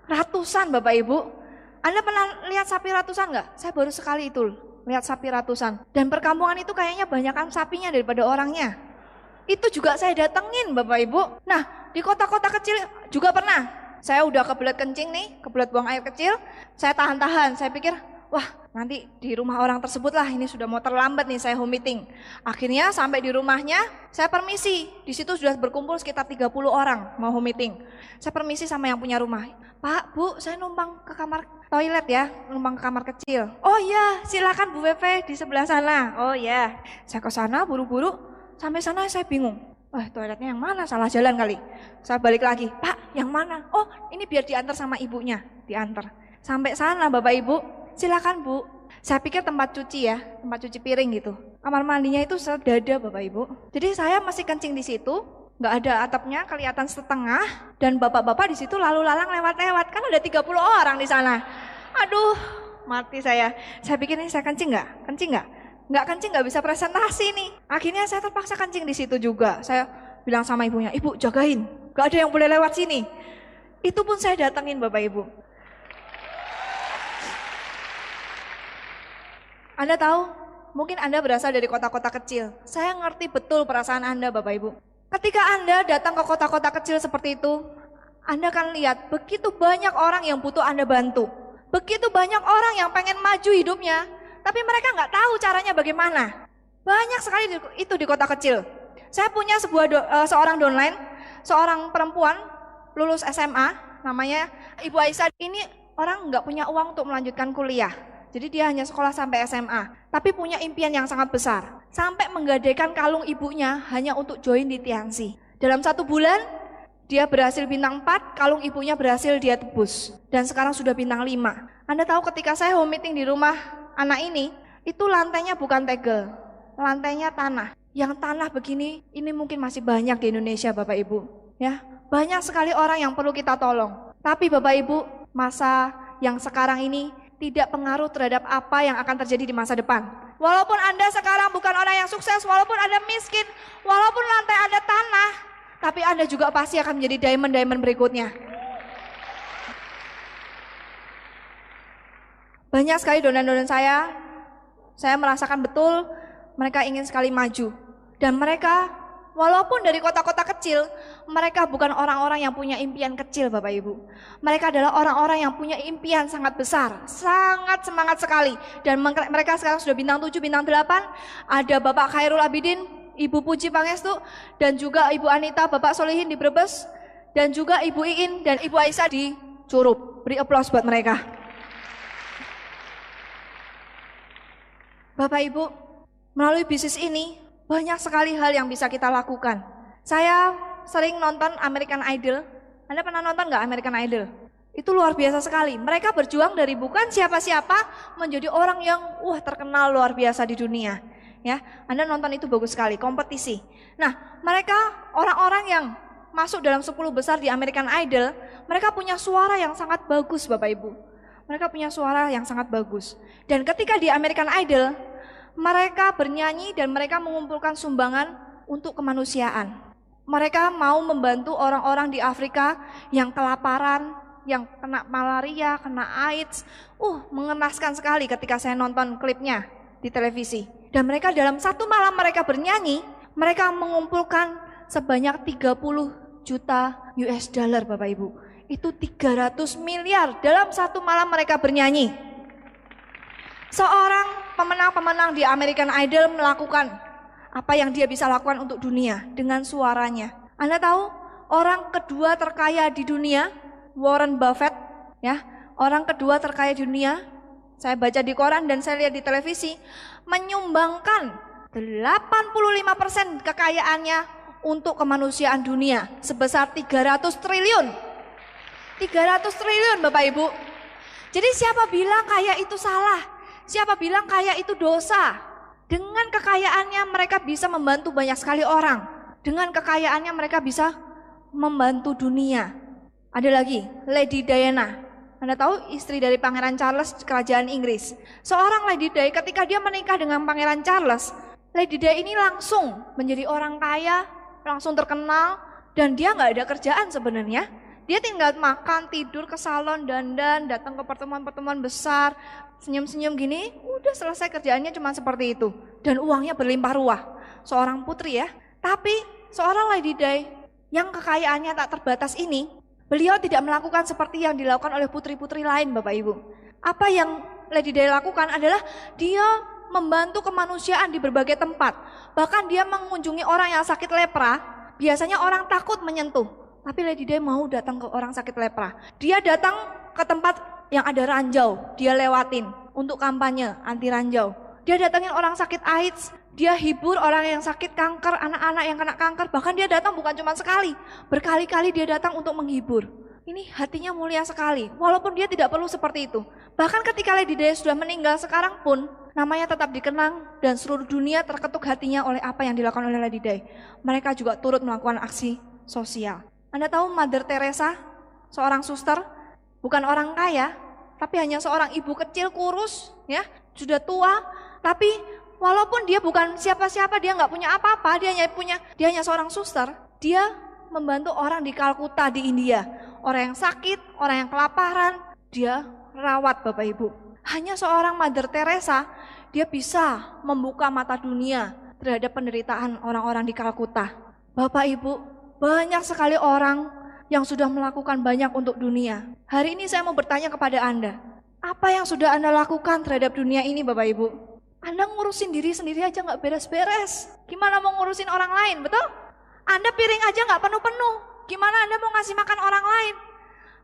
Ratusan Bapak Ibu. Anda pernah lihat sapi ratusan enggak? Saya baru sekali itu lihat sapi ratusan. Dan perkampungan itu kayaknya banyakan sapinya daripada orangnya. Itu juga saya datengin Bapak Ibu. Nah di kota-kota kecil juga pernah. Saya udah kebelet kencing nih, kebelet buang air kecil. Saya tahan-tahan, saya pikir wah nanti di rumah orang tersebut lah, ini sudah mau terlambat nih saya home meeting. Akhirnya sampai di rumahnya, saya permisi. Di situ sudah berkumpul sekitar 30 orang mau home meeting. Saya permisi sama yang punya rumah. Pak, Bu, saya numpang ke kamar toilet ya, numpang ke kamar kecil. Oh iya, silakan Bu Wewe di sebelah sana. Oh iya, saya ke sana buru-buru. Sampai sana saya bingung. Wah, toiletnya yang mana? Salah jalan kali. Saya balik lagi. Pak, yang mana? Oh, ini biar diantar sama ibunya. Diantar. Sampai sana Bapak Ibu. Silakan Bu. Saya pikir tempat cuci ya, tempat cuci piring gitu. Kamar mandinya itu sedada Bapak Ibu. Jadi saya masih kencing di situ. nggak ada atapnya, kelihatan setengah, dan bapak-bapak di situ lalu lalang lewat-lewat, kan ada 30 orang di sana. Aduh, mati saya. Saya pikir ini saya kencing nggak? Kencing nggak? Nggak kencing nggak bisa presentasi nih. Akhirnya saya terpaksa kencing di situ juga. Saya bilang sama ibunya, ibu jagain, nggak ada yang boleh lewat sini. Itu pun saya datangin Bapak Ibu. Anda tahu, mungkin Anda berasal dari kota-kota kecil. Saya ngerti betul perasaan Anda Bapak Ibu. Ketika Anda datang ke kota-kota kecil seperti itu, Anda akan lihat begitu banyak orang yang butuh Anda bantu. Begitu banyak orang yang pengen maju hidupnya, tapi mereka nggak tahu caranya bagaimana. Banyak sekali itu di kota kecil. Saya punya seorang downline, seorang perempuan lulus SMA, namanya Ibu Aisyah. Ini orang nggak punya uang untuk melanjutkan kuliah. Jadi dia hanya sekolah sampai SMA, tapi punya impian yang sangat besar. Sampai menggadaikan kalung ibunya hanya untuk join di Tianxi. Dalam 1 bulan, dia berhasil bintang 4, kalung ibunya berhasil dia tebus. Dan sekarang sudah bintang 5. Anda tahu ketika saya home meeting di rumah anak ini, itu lantainya bukan tegel, lantainya tanah. Yang tanah begini, ini mungkin masih banyak di Indonesia Bapak Ibu. Ya, banyak sekali orang yang perlu kita tolong. Tapi Bapak Ibu, masa yang sekarang ini tidak pengaruh terhadap apa yang akan terjadi di masa depan. Walaupun Anda sekarang bukan orang yang sukses, walaupun Anda miskin, walaupun lantai Anda tanah, tapi Anda juga pasti akan menjadi diamond-diamond berikutnya. Banyak sekali donan-donan saya merasakan betul mereka ingin sekali maju. Dan mereka, walaupun dari kota-kota kecil, mereka bukan orang-orang yang punya impian kecil Bapak Ibu. Mereka adalah orang-orang yang punya impian sangat besar, sangat semangat sekali. Dan mereka sekarang sudah bintang 7, bintang 8, ada Bapak Khairul Abidin, Ibu Puji Pangestu, dan juga Ibu Anita, Bapak Solihin di Brebes, dan juga Ibu Iin dan Ibu Aisyah di Curup. Beri aplaus buat mereka. Bapak Ibu, melalui bisnis ini, banyak sekali hal yang bisa kita lakukan. Saya sering nonton American Idol. Anda pernah nonton nggak American Idol? Itu luar biasa sekali. Mereka berjuang dari bukan siapa-siapa menjadi orang yang terkenal luar biasa di dunia. Ya, Anda nonton itu bagus sekali, kompetisi. Nah, mereka orang-orang yang masuk dalam 10 besar di American Idol, mereka punya suara yang sangat bagus Bapak Ibu. Mereka punya suara yang sangat bagus. Dan ketika di American Idol, mereka bernyanyi dan mereka mengumpulkan sumbangan untuk kemanusiaan. Mereka mau membantu orang-orang di Afrika yang kelaparan, yang kena malaria, kena AIDS. Mengenaskan sekali ketika saya nonton klipnya di televisi. Dan mereka dalam 1 malam mereka bernyanyi, mereka mengumpulkan sebanyak 30 juta US dollar Bapak Ibu. Itu 300 miliar dalam 1 malam mereka bernyanyi. Seorang pemenang-pemenang di American Idol melakukan apa yang dia bisa lakukan untuk dunia dengan suaranya. Anda tahu orang kedua terkaya di dunia, Warren Buffett, ya, orang kedua terkaya di dunia, saya baca di koran dan saya lihat di televisi, menyumbangkan 85% kekayaannya untuk kemanusiaan dunia sebesar 300 triliun. 300 triliun Bapak Ibu. Jadi siapa bilang kaya itu salah? Siapa bilang kaya itu dosa? Dengan kekayaannya mereka bisa membantu banyak sekali orang. Dengan kekayaannya mereka bisa membantu dunia. Ada lagi, Lady Diana. Anda tahu istri dari Pangeran Charles Kerajaan Inggris. Seorang Lady Di ketika dia menikah dengan Pangeran Charles, Lady Di ini langsung menjadi orang kaya, langsung terkenal, dan dia nggak ada kerjaan sebenarnya. Dia tinggal makan, tidur, ke salon, dandan, datang ke pertemuan-pertemuan besar, senyum-senyum gini, udah selesai kerjaannya cuma seperti itu. Dan uangnya berlimpah ruah. Seorang putri ya. Tapi seorang Lady Di yang kekayaannya tak terbatas ini, beliau tidak melakukan seperti yang dilakukan oleh putri-putri lain Bapak Ibu. Apa yang Lady Di lakukan adalah dia membantu kemanusiaan di berbagai tempat. Bahkan dia mengunjungi orang yang sakit lepra, biasanya orang takut menyentuh. Tapi Lady Di mau datang ke orang sakit lepra. Dia datang ke tempat yang ada ranjau, dia lewatin untuk kampanye anti ranjau. Dia datangin orang sakit AIDS, dia hibur orang yang sakit kanker, anak-anak yang kena kanker. Bahkan dia datang bukan cuma sekali, berkali-kali dia datang untuk menghibur. Ini hatinya mulia sekali, walaupun dia tidak perlu seperti itu. Bahkan ketika Lady Day sudah meninggal sekarang pun, namanya tetap dikenang dan seluruh dunia terketuk hatinya oleh apa yang dilakukan oleh Lady Day. Mereka juga turut melakukan aksi sosial. Anda tahu Mother Teresa, seorang suster, bukan orang kaya, tapi hanya seorang ibu kecil kurus, ya, sudah tua, tapi walaupun dia bukan siapa-siapa, dia nggak punya apa-apa, dia hanya seorang suster, dia membantu orang di Kalkuta di India. Orang yang sakit, orang yang kelaparan, dia rawat Bapak Ibu. Hanya seorang Mother Teresa, dia bisa membuka mata dunia terhadap penderitaan orang-orang di Kalkuta. Bapak Ibu, banyak sekali orang yang sudah melakukan banyak untuk dunia. Hari ini saya mau bertanya kepada Anda, apa yang sudah Anda lakukan terhadap dunia ini Bapak Ibu? Anda ngurusin diri sendiri aja nggak beres-beres. Gimana mau ngurusin orang lain, betul? Anda piring aja nggak penuh-penuh. Gimana Anda mau ngasih makan orang lain?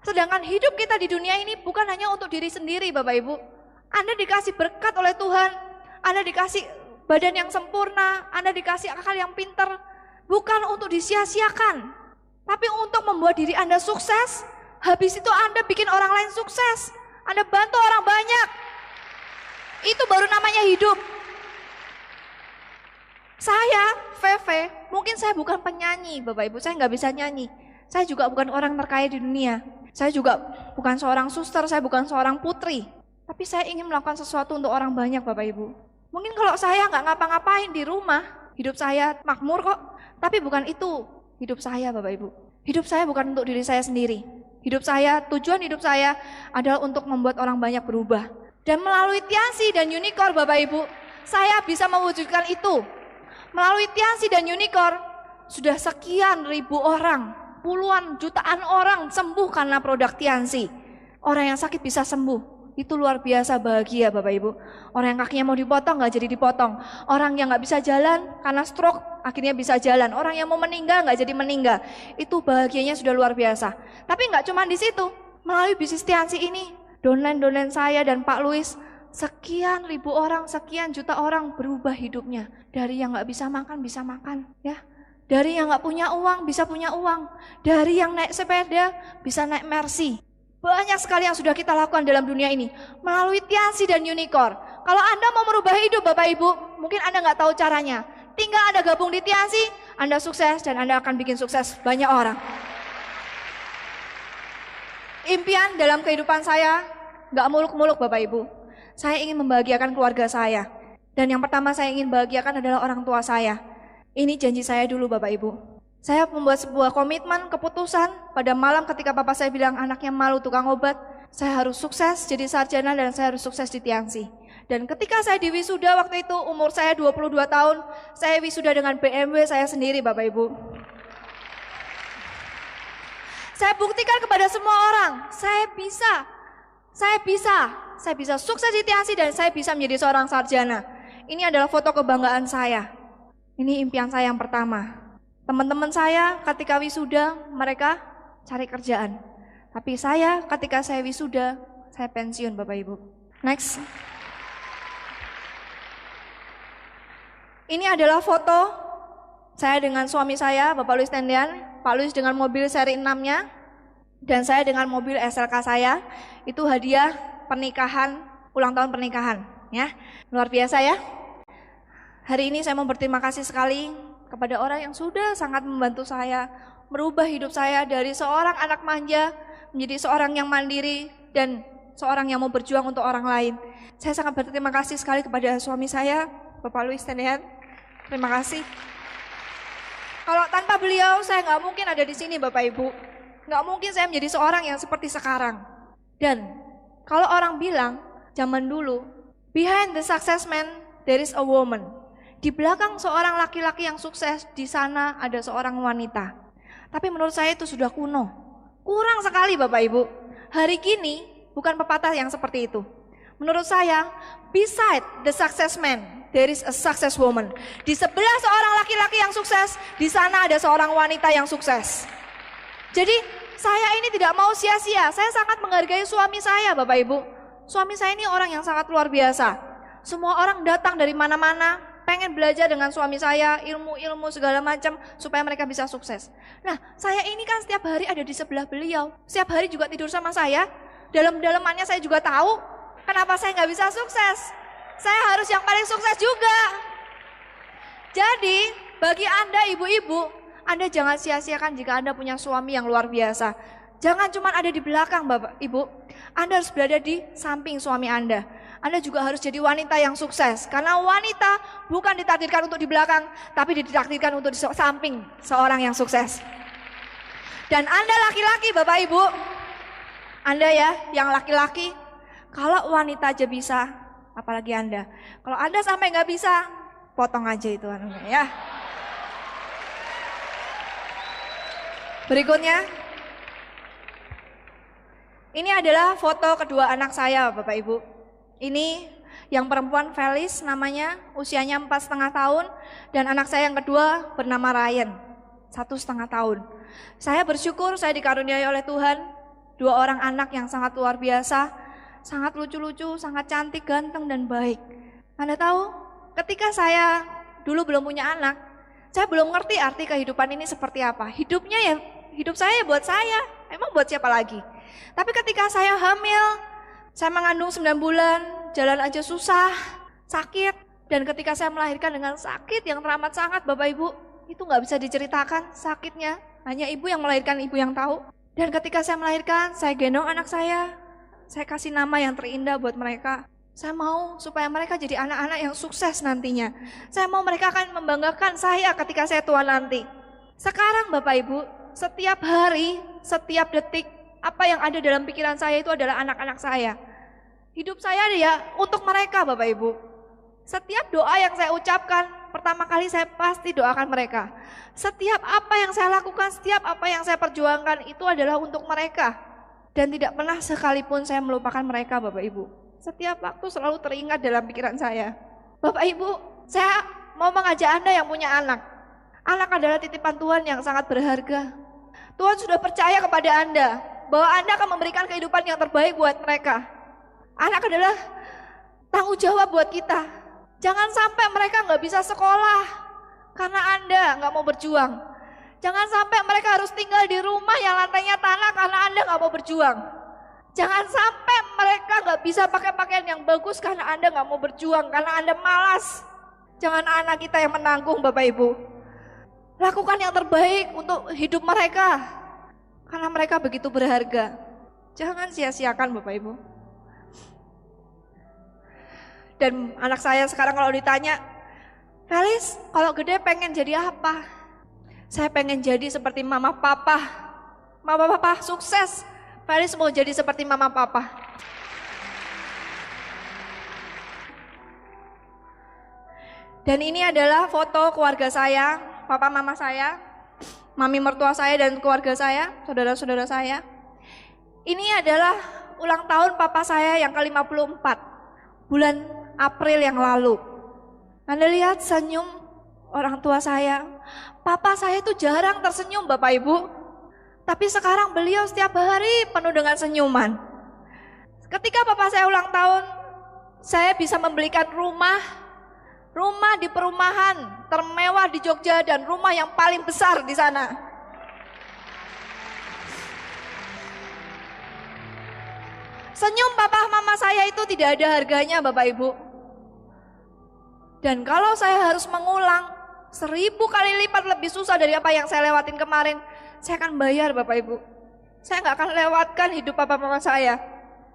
Sedangkan hidup kita di dunia ini bukan hanya untuk diri sendiri Bapak Ibu. Anda dikasih berkat oleh Tuhan, Anda dikasih badan yang sempurna, Anda dikasih akal yang pintar. Bukan untuk disia-siakan, tapi untuk membuat diri Anda sukses. Habis itu Anda bikin orang lain sukses. Anda bantu orang banyak. Itu baru namanya hidup. Saya, Feve, mungkin saya bukan penyanyi Bapak Ibu, saya nggak bisa nyanyi. Saya juga bukan orang terkaya di dunia. Saya juga bukan seorang suster, saya bukan seorang putri. Tapi saya ingin melakukan sesuatu untuk orang banyak Bapak Ibu. Mungkin kalau saya nggak ngapa-ngapain di rumah, hidup saya makmur kok. Tapi bukan itu hidup saya Bapak Ibu. Hidup saya bukan untuk diri saya sendiri. Tujuan hidup saya adalah untuk membuat orang banyak berubah. Dan melalui Tiansi dan Unicorn Bapak Ibu, saya bisa mewujudkan itu. Melalui Tiansi dan Unicorn, sudah sekian ribu orang, puluhan jutaan orang sembuh karena produk Tiansi. Orang yang sakit bisa sembuh. Itu luar biasa bahagia Bapak Ibu. Orang yang kakinya mau dipotong nggak jadi dipotong. Orang yang nggak bisa jalan karena stroke akhirnya bisa jalan. Orang yang mau meninggal nggak jadi meninggal. Itu bahagianya sudah luar biasa. Tapi nggak cuma di situ. Melalui bisnis Tiansi ini, downline saya dan Pak Luis, sekian ribu orang, sekian juta orang berubah hidupnya. Dari yang nggak bisa makan, ya. Dari yang nggak punya uang bisa punya uang. Dari yang naik sepeda bisa naik Mercy. Banyak sekali yang sudah kita lakukan dalam dunia ini melalui Tiansi dan Unicorn. Kalau Anda mau merubah hidup Bapak Ibu, mungkin Anda nggak tahu caranya. Tinggal Anda gabung di Tiansi, Anda sukses dan Anda akan bikin sukses banyak orang. Impian dalam kehidupan saya nggak muluk-muluk Bapak Ibu. Saya ingin membahagiakan keluarga saya. Dan yang pertama saya ingin bahagiakan adalah orang tua saya. Ini janji saya dulu Bapak Ibu. Saya membuat sebuah komitmen, keputusan pada malam ketika Bapak saya bilang anaknya malu tukang obat. Saya harus sukses jadi sarjana dan saya harus sukses di Tiansi. Dan ketika saya di wisuda waktu itu umur saya 22 tahun, saya wisuda dengan BMW saya sendiri Bapak Ibu. Saya buktikan kepada semua orang, saya bisa sukses di Tiansi dan saya bisa menjadi seorang sarjana. Ini adalah foto kebanggaan saya. Ini impian saya yang pertama. Teman-teman saya ketika wisuda mereka cari kerjaan. Tapi saya ketika saya wisuda, saya pensiun Bapak Ibu. Next. Ini adalah foto saya dengan suami saya, Bapak Luis Tendian. Pak Luis dengan mobil seri 6-nya. Dan saya dengan mobil SLK saya. Itu hadiah pernikahan, ulang tahun pernikahan. Ya, luar biasa ya. Hari ini saya mau berterima kasih sekali kepada orang yang sudah sangat membantu saya, merubah hidup saya dari seorang anak manja menjadi seorang yang mandiri dan seorang yang mau berjuang untuk orang lain. Saya sangat berterima kasih sekali kepada suami saya, Bapak Luis Tendian. Terima kasih. Kalau tanpa beliau saya nggak mungkin ada di sini Bapak Ibu. Nggak mungkin saya menjadi seorang yang seperti sekarang. Dan kalau orang bilang zaman dulu, behind the success man there is a woman. Di belakang seorang laki-laki yang sukses, di sana ada seorang wanita. Tapi menurut saya itu sudah kuno. Kurang sekali Bapak Ibu. Hari kini bukan pepatah yang seperti itu. Menurut saya, beside the success man, there is a success woman. Di sebelah seorang laki-laki yang sukses, di sana ada seorang wanita yang sukses. Jadi saya ini tidak mau sia-sia. Saya sangat menghargai suami saya Bapak Ibu. Suami saya ini orang yang sangat luar biasa. Semua orang datang dari mana-mana, pengen pengen belajar dengan suami saya, ilmu-ilmu segala macam supaya mereka bisa sukses. Nah, saya ini kan setiap hari ada di sebelah beliau. Setiap hari juga tidur sama saya. Dalam-dalamannya saya juga tahu kenapa saya nggak bisa sukses. Saya harus yang paling sukses juga. Jadi, bagi Anda ibu-ibu, Anda jangan sia-siakan jika Anda punya suami yang luar biasa. Jangan cuma ada di belakang Bapak Ibu, Anda harus berada di samping suami Anda. Anda juga harus jadi wanita yang sukses. Karena wanita bukan ditakdirkan untuk di belakang, tapi ditakdirkan untuk di samping seorang yang sukses. Dan Anda laki-laki Bapak Ibu, Anda ya yang laki-laki, kalau wanita aja bisa, apalagi Anda. Kalau Anda sampai nggak bisa, potong aja itu anunya ya. Berikutnya, ini adalah foto kedua anak saya Bapak Ibu. Ini yang perempuan Felis namanya, usianya 4,5 tahun. Dan anak saya yang kedua bernama Ryan, 1,5 tahun. Saya bersyukur saya dikaruniai oleh Tuhan 2 orang anak yang sangat luar biasa. Sangat lucu-lucu, sangat cantik, ganteng dan baik. Anda tahu, ketika saya dulu belum punya anak, saya belum ngerti arti kehidupan ini seperti apa. Hidup saya buat saya, emang buat siapa lagi? Tapi ketika saya hamil, saya mengandung 9 bulan, jalan aja susah, sakit. Dan ketika saya melahirkan dengan sakit yang teramat sangat Bapak Ibu, itu gak bisa diceritakan sakitnya. Hanya ibu yang melahirkan, ibu yang tahu. Dan ketika saya melahirkan, saya gendong anak saya kasih nama yang terindah buat mereka. Saya mau supaya mereka jadi anak-anak yang sukses nantinya. Saya mau mereka akan membanggakan saya ketika saya tua nanti. Sekarang Bapak Ibu, setiap hari, setiap detik, apa yang ada dalam pikiran saya itu adalah anak-anak saya. Hidup saya ya untuk mereka Bapak Ibu. Setiap doa yang saya ucapkan, pertama kali saya pasti doakan mereka. Setiap apa yang saya lakukan, setiap apa yang saya perjuangkan itu adalah untuk mereka. Dan tidak pernah sekalipun saya melupakan mereka Bapak Ibu. Setiap waktu selalu teringat dalam pikiran saya. Bapak Ibu, saya mau mengajak Anda yang punya anak. Anak adalah titipan Tuhan yang sangat berharga. Tuhan sudah percaya kepada Anda bahwa Anda akan memberikan kehidupan yang terbaik buat mereka. Anak adalah tanggung jawab buat kita. Jangan sampai mereka nggak bisa sekolah karena Anda nggak mau berjuang. Jangan sampai mereka harus tinggal di rumah yang lantainya tanah karena Anda nggak mau berjuang. Jangan sampai mereka nggak bisa pakai pakaian yang bagus karena Anda nggak mau berjuang, karena Anda malas. Jangan anak kita yang menanggung Bapak Ibu. Lakukan yang terbaik untuk hidup mereka, karena mereka begitu berharga. Jangan sia-siakan Bapak Ibu. Dan anak saya sekarang kalau ditanya, Felis kalau gede pengen jadi apa? Saya pengen jadi seperti mama papa. Mama papa sukses. Felis mau jadi seperti mama papa. Dan ini adalah foto keluarga saya, papa mama saya, mami mertua saya dan keluarga saya, saudara-saudara saya. Ini adalah ulang tahun papa saya yang ke-54, bulan April yang lalu. Anda lihat senyum orang tua saya. Papa saya itu jarang tersenyum Bapak Ibu. Tapi sekarang beliau setiap hari penuh dengan senyuman. Ketika papa saya ulang tahun, saya bisa membelikan rumah di perumahan termewah di Jogja dan rumah yang paling besar di sana. Senyum papa mama saya itu tidak ada harganya Bapak Ibu. Dan kalau saya harus mengulang 1000 kali lipat lebih susah dari apa yang saya lewatin kemarin, saya akan bayar Bapak Ibu. Saya nggak akan lewatkan hidup papa mama saya.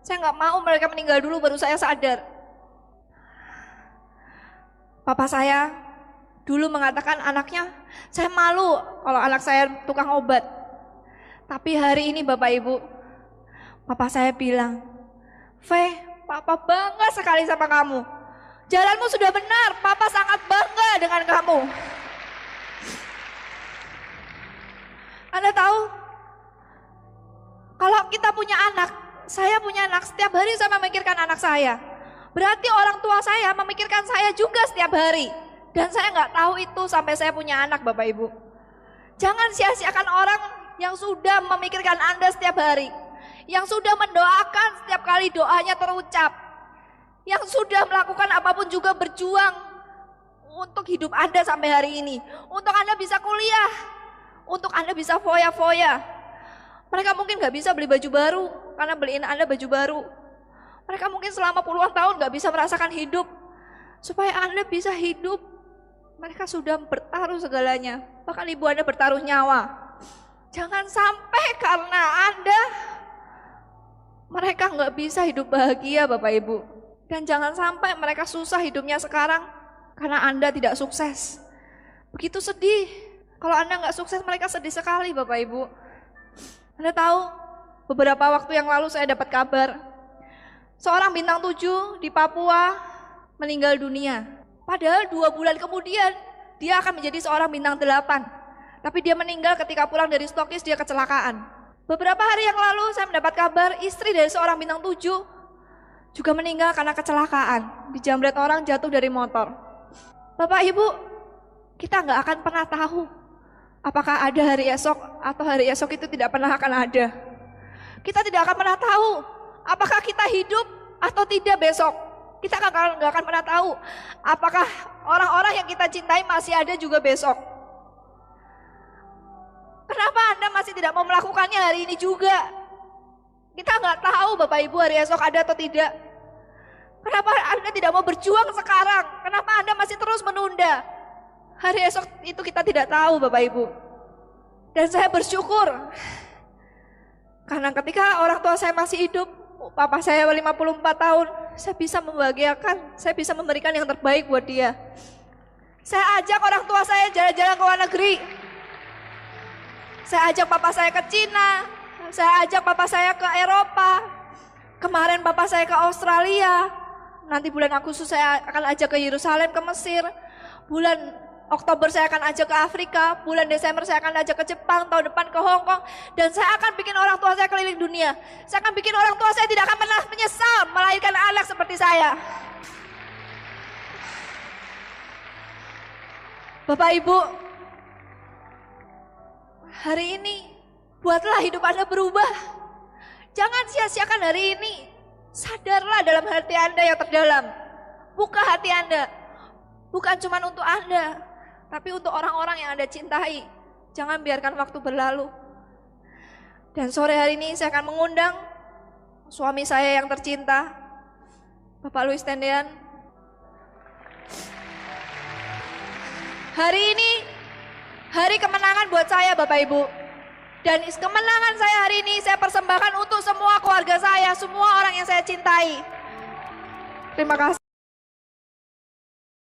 Saya nggak mau mereka meninggal dulu baru saya sadar. Papa saya dulu mengatakan anaknya, saya malu kalau anak saya tukang obat. Tapi hari ini Bapak Ibu, papa saya bilang, papa bangga sekali sama kamu. Jalanmu sudah benar, papa sangat bangga dengan kamu. Anda tahu, kalau kita punya anak, saya punya anak, setiap hari saya memikirkan anak saya. Berarti orang tua saya memikirkan saya juga setiap hari. Dan saya nggak tahu itu sampai saya punya anak Bapak Ibu. Jangan sia-siakan orang yang sudah memikirkan Anda setiap hari. Yang sudah mendoakan setiap kali doanya terucap. Yang sudah melakukan apapun juga berjuang untuk hidup Anda sampai hari ini. Untuk Anda bisa kuliah, untuk Anda bisa foya-foya. Mereka mungkin gak bisa beli baju baru karena beliin Anda baju baru. Mereka mungkin selama puluhan tahun gak bisa merasakan hidup. Supaya Anda bisa hidup, mereka sudah bertaruh segalanya. Bahkan ibu Anda bertaruh nyawa. Jangan sampai karena Anda, mereka gak bisa hidup bahagia Bapak Ibu. Dan jangan sampai mereka susah hidupnya sekarang karena Anda tidak sukses. Begitu sedih. Kalau Anda gak sukses, mereka sedih sekali Bapak Ibu. Anda tahu, beberapa waktu yang lalu saya dapat kabar seorang bintang 7 di Papua meninggal dunia. Padahal 2 bulan kemudian dia akan menjadi seorang bintang 8. Tapi dia meninggal ketika pulang dari Stokis, dia kecelakaan. Beberapa hari yang lalu saya mendapat kabar istri dari seorang bintang 7 juga meninggal karena kecelakaan. Dijamret orang, jatuh dari motor. Bapak Ibu, kita nggak akan pernah tahu apakah ada hari esok atau hari esok itu tidak pernah akan ada. Kita tidak akan pernah tahu apakah kita hidup atau tidak besok. Kita nggak akan pernah tahu apakah orang-orang yang kita cintai masih ada juga besok. Kenapa Anda masih tidak mau melakukannya hari ini juga? Kita nggak tahu Bapak Ibu hari esok ada atau tidak. Kenapa Anda tidak mau berjuang sekarang? Kenapa Anda masih terus menunda? Hari esok itu kita tidak tahu Bapak Ibu. Dan saya bersyukur karena ketika orang tua saya masih hidup, papa saya 54 tahun, saya bisa membahagiakan, saya bisa memberikan yang terbaik buat dia. Saya ajak orang tua saya jalan-jalan ke luar negeri. Saya ajak papa saya ke Cina, saya ajak papa saya ke Eropa. Kemarin papa saya ke Australia. Nanti bulan Agustus saya akan ajak ke Yerusalem, ke Mesir. Bulan Oktober saya akan ajak ke Afrika, bulan Desember saya akan ajak ke Jepang, tahun depan ke Hong Kong, dan saya akan bikin orang tua saya keliling dunia. Saya akan bikin orang tua saya tidak akan pernah menyesal melahirkan anak seperti saya. Bapak Ibu, hari ini buatlah hidup Anda berubah. Jangan sia-siakan hari ini. Sadarlah dalam hati Anda yang terdalam. Buka hati Anda. Bukan cuma untuk Anda, tapi untuk orang-orang yang Anda cintai. Jangan biarkan waktu berlalu. Dan sore hari ini saya akan mengundang suami saya yang tercinta, Bapak Louis Tendean. Hari ini hari kemenangan buat saya Bapak Ibu. Dan kemenangan saya hari ini saya persembahkan untuk semua keluarga saya, semua orang yang saya cintai. Terima kasih.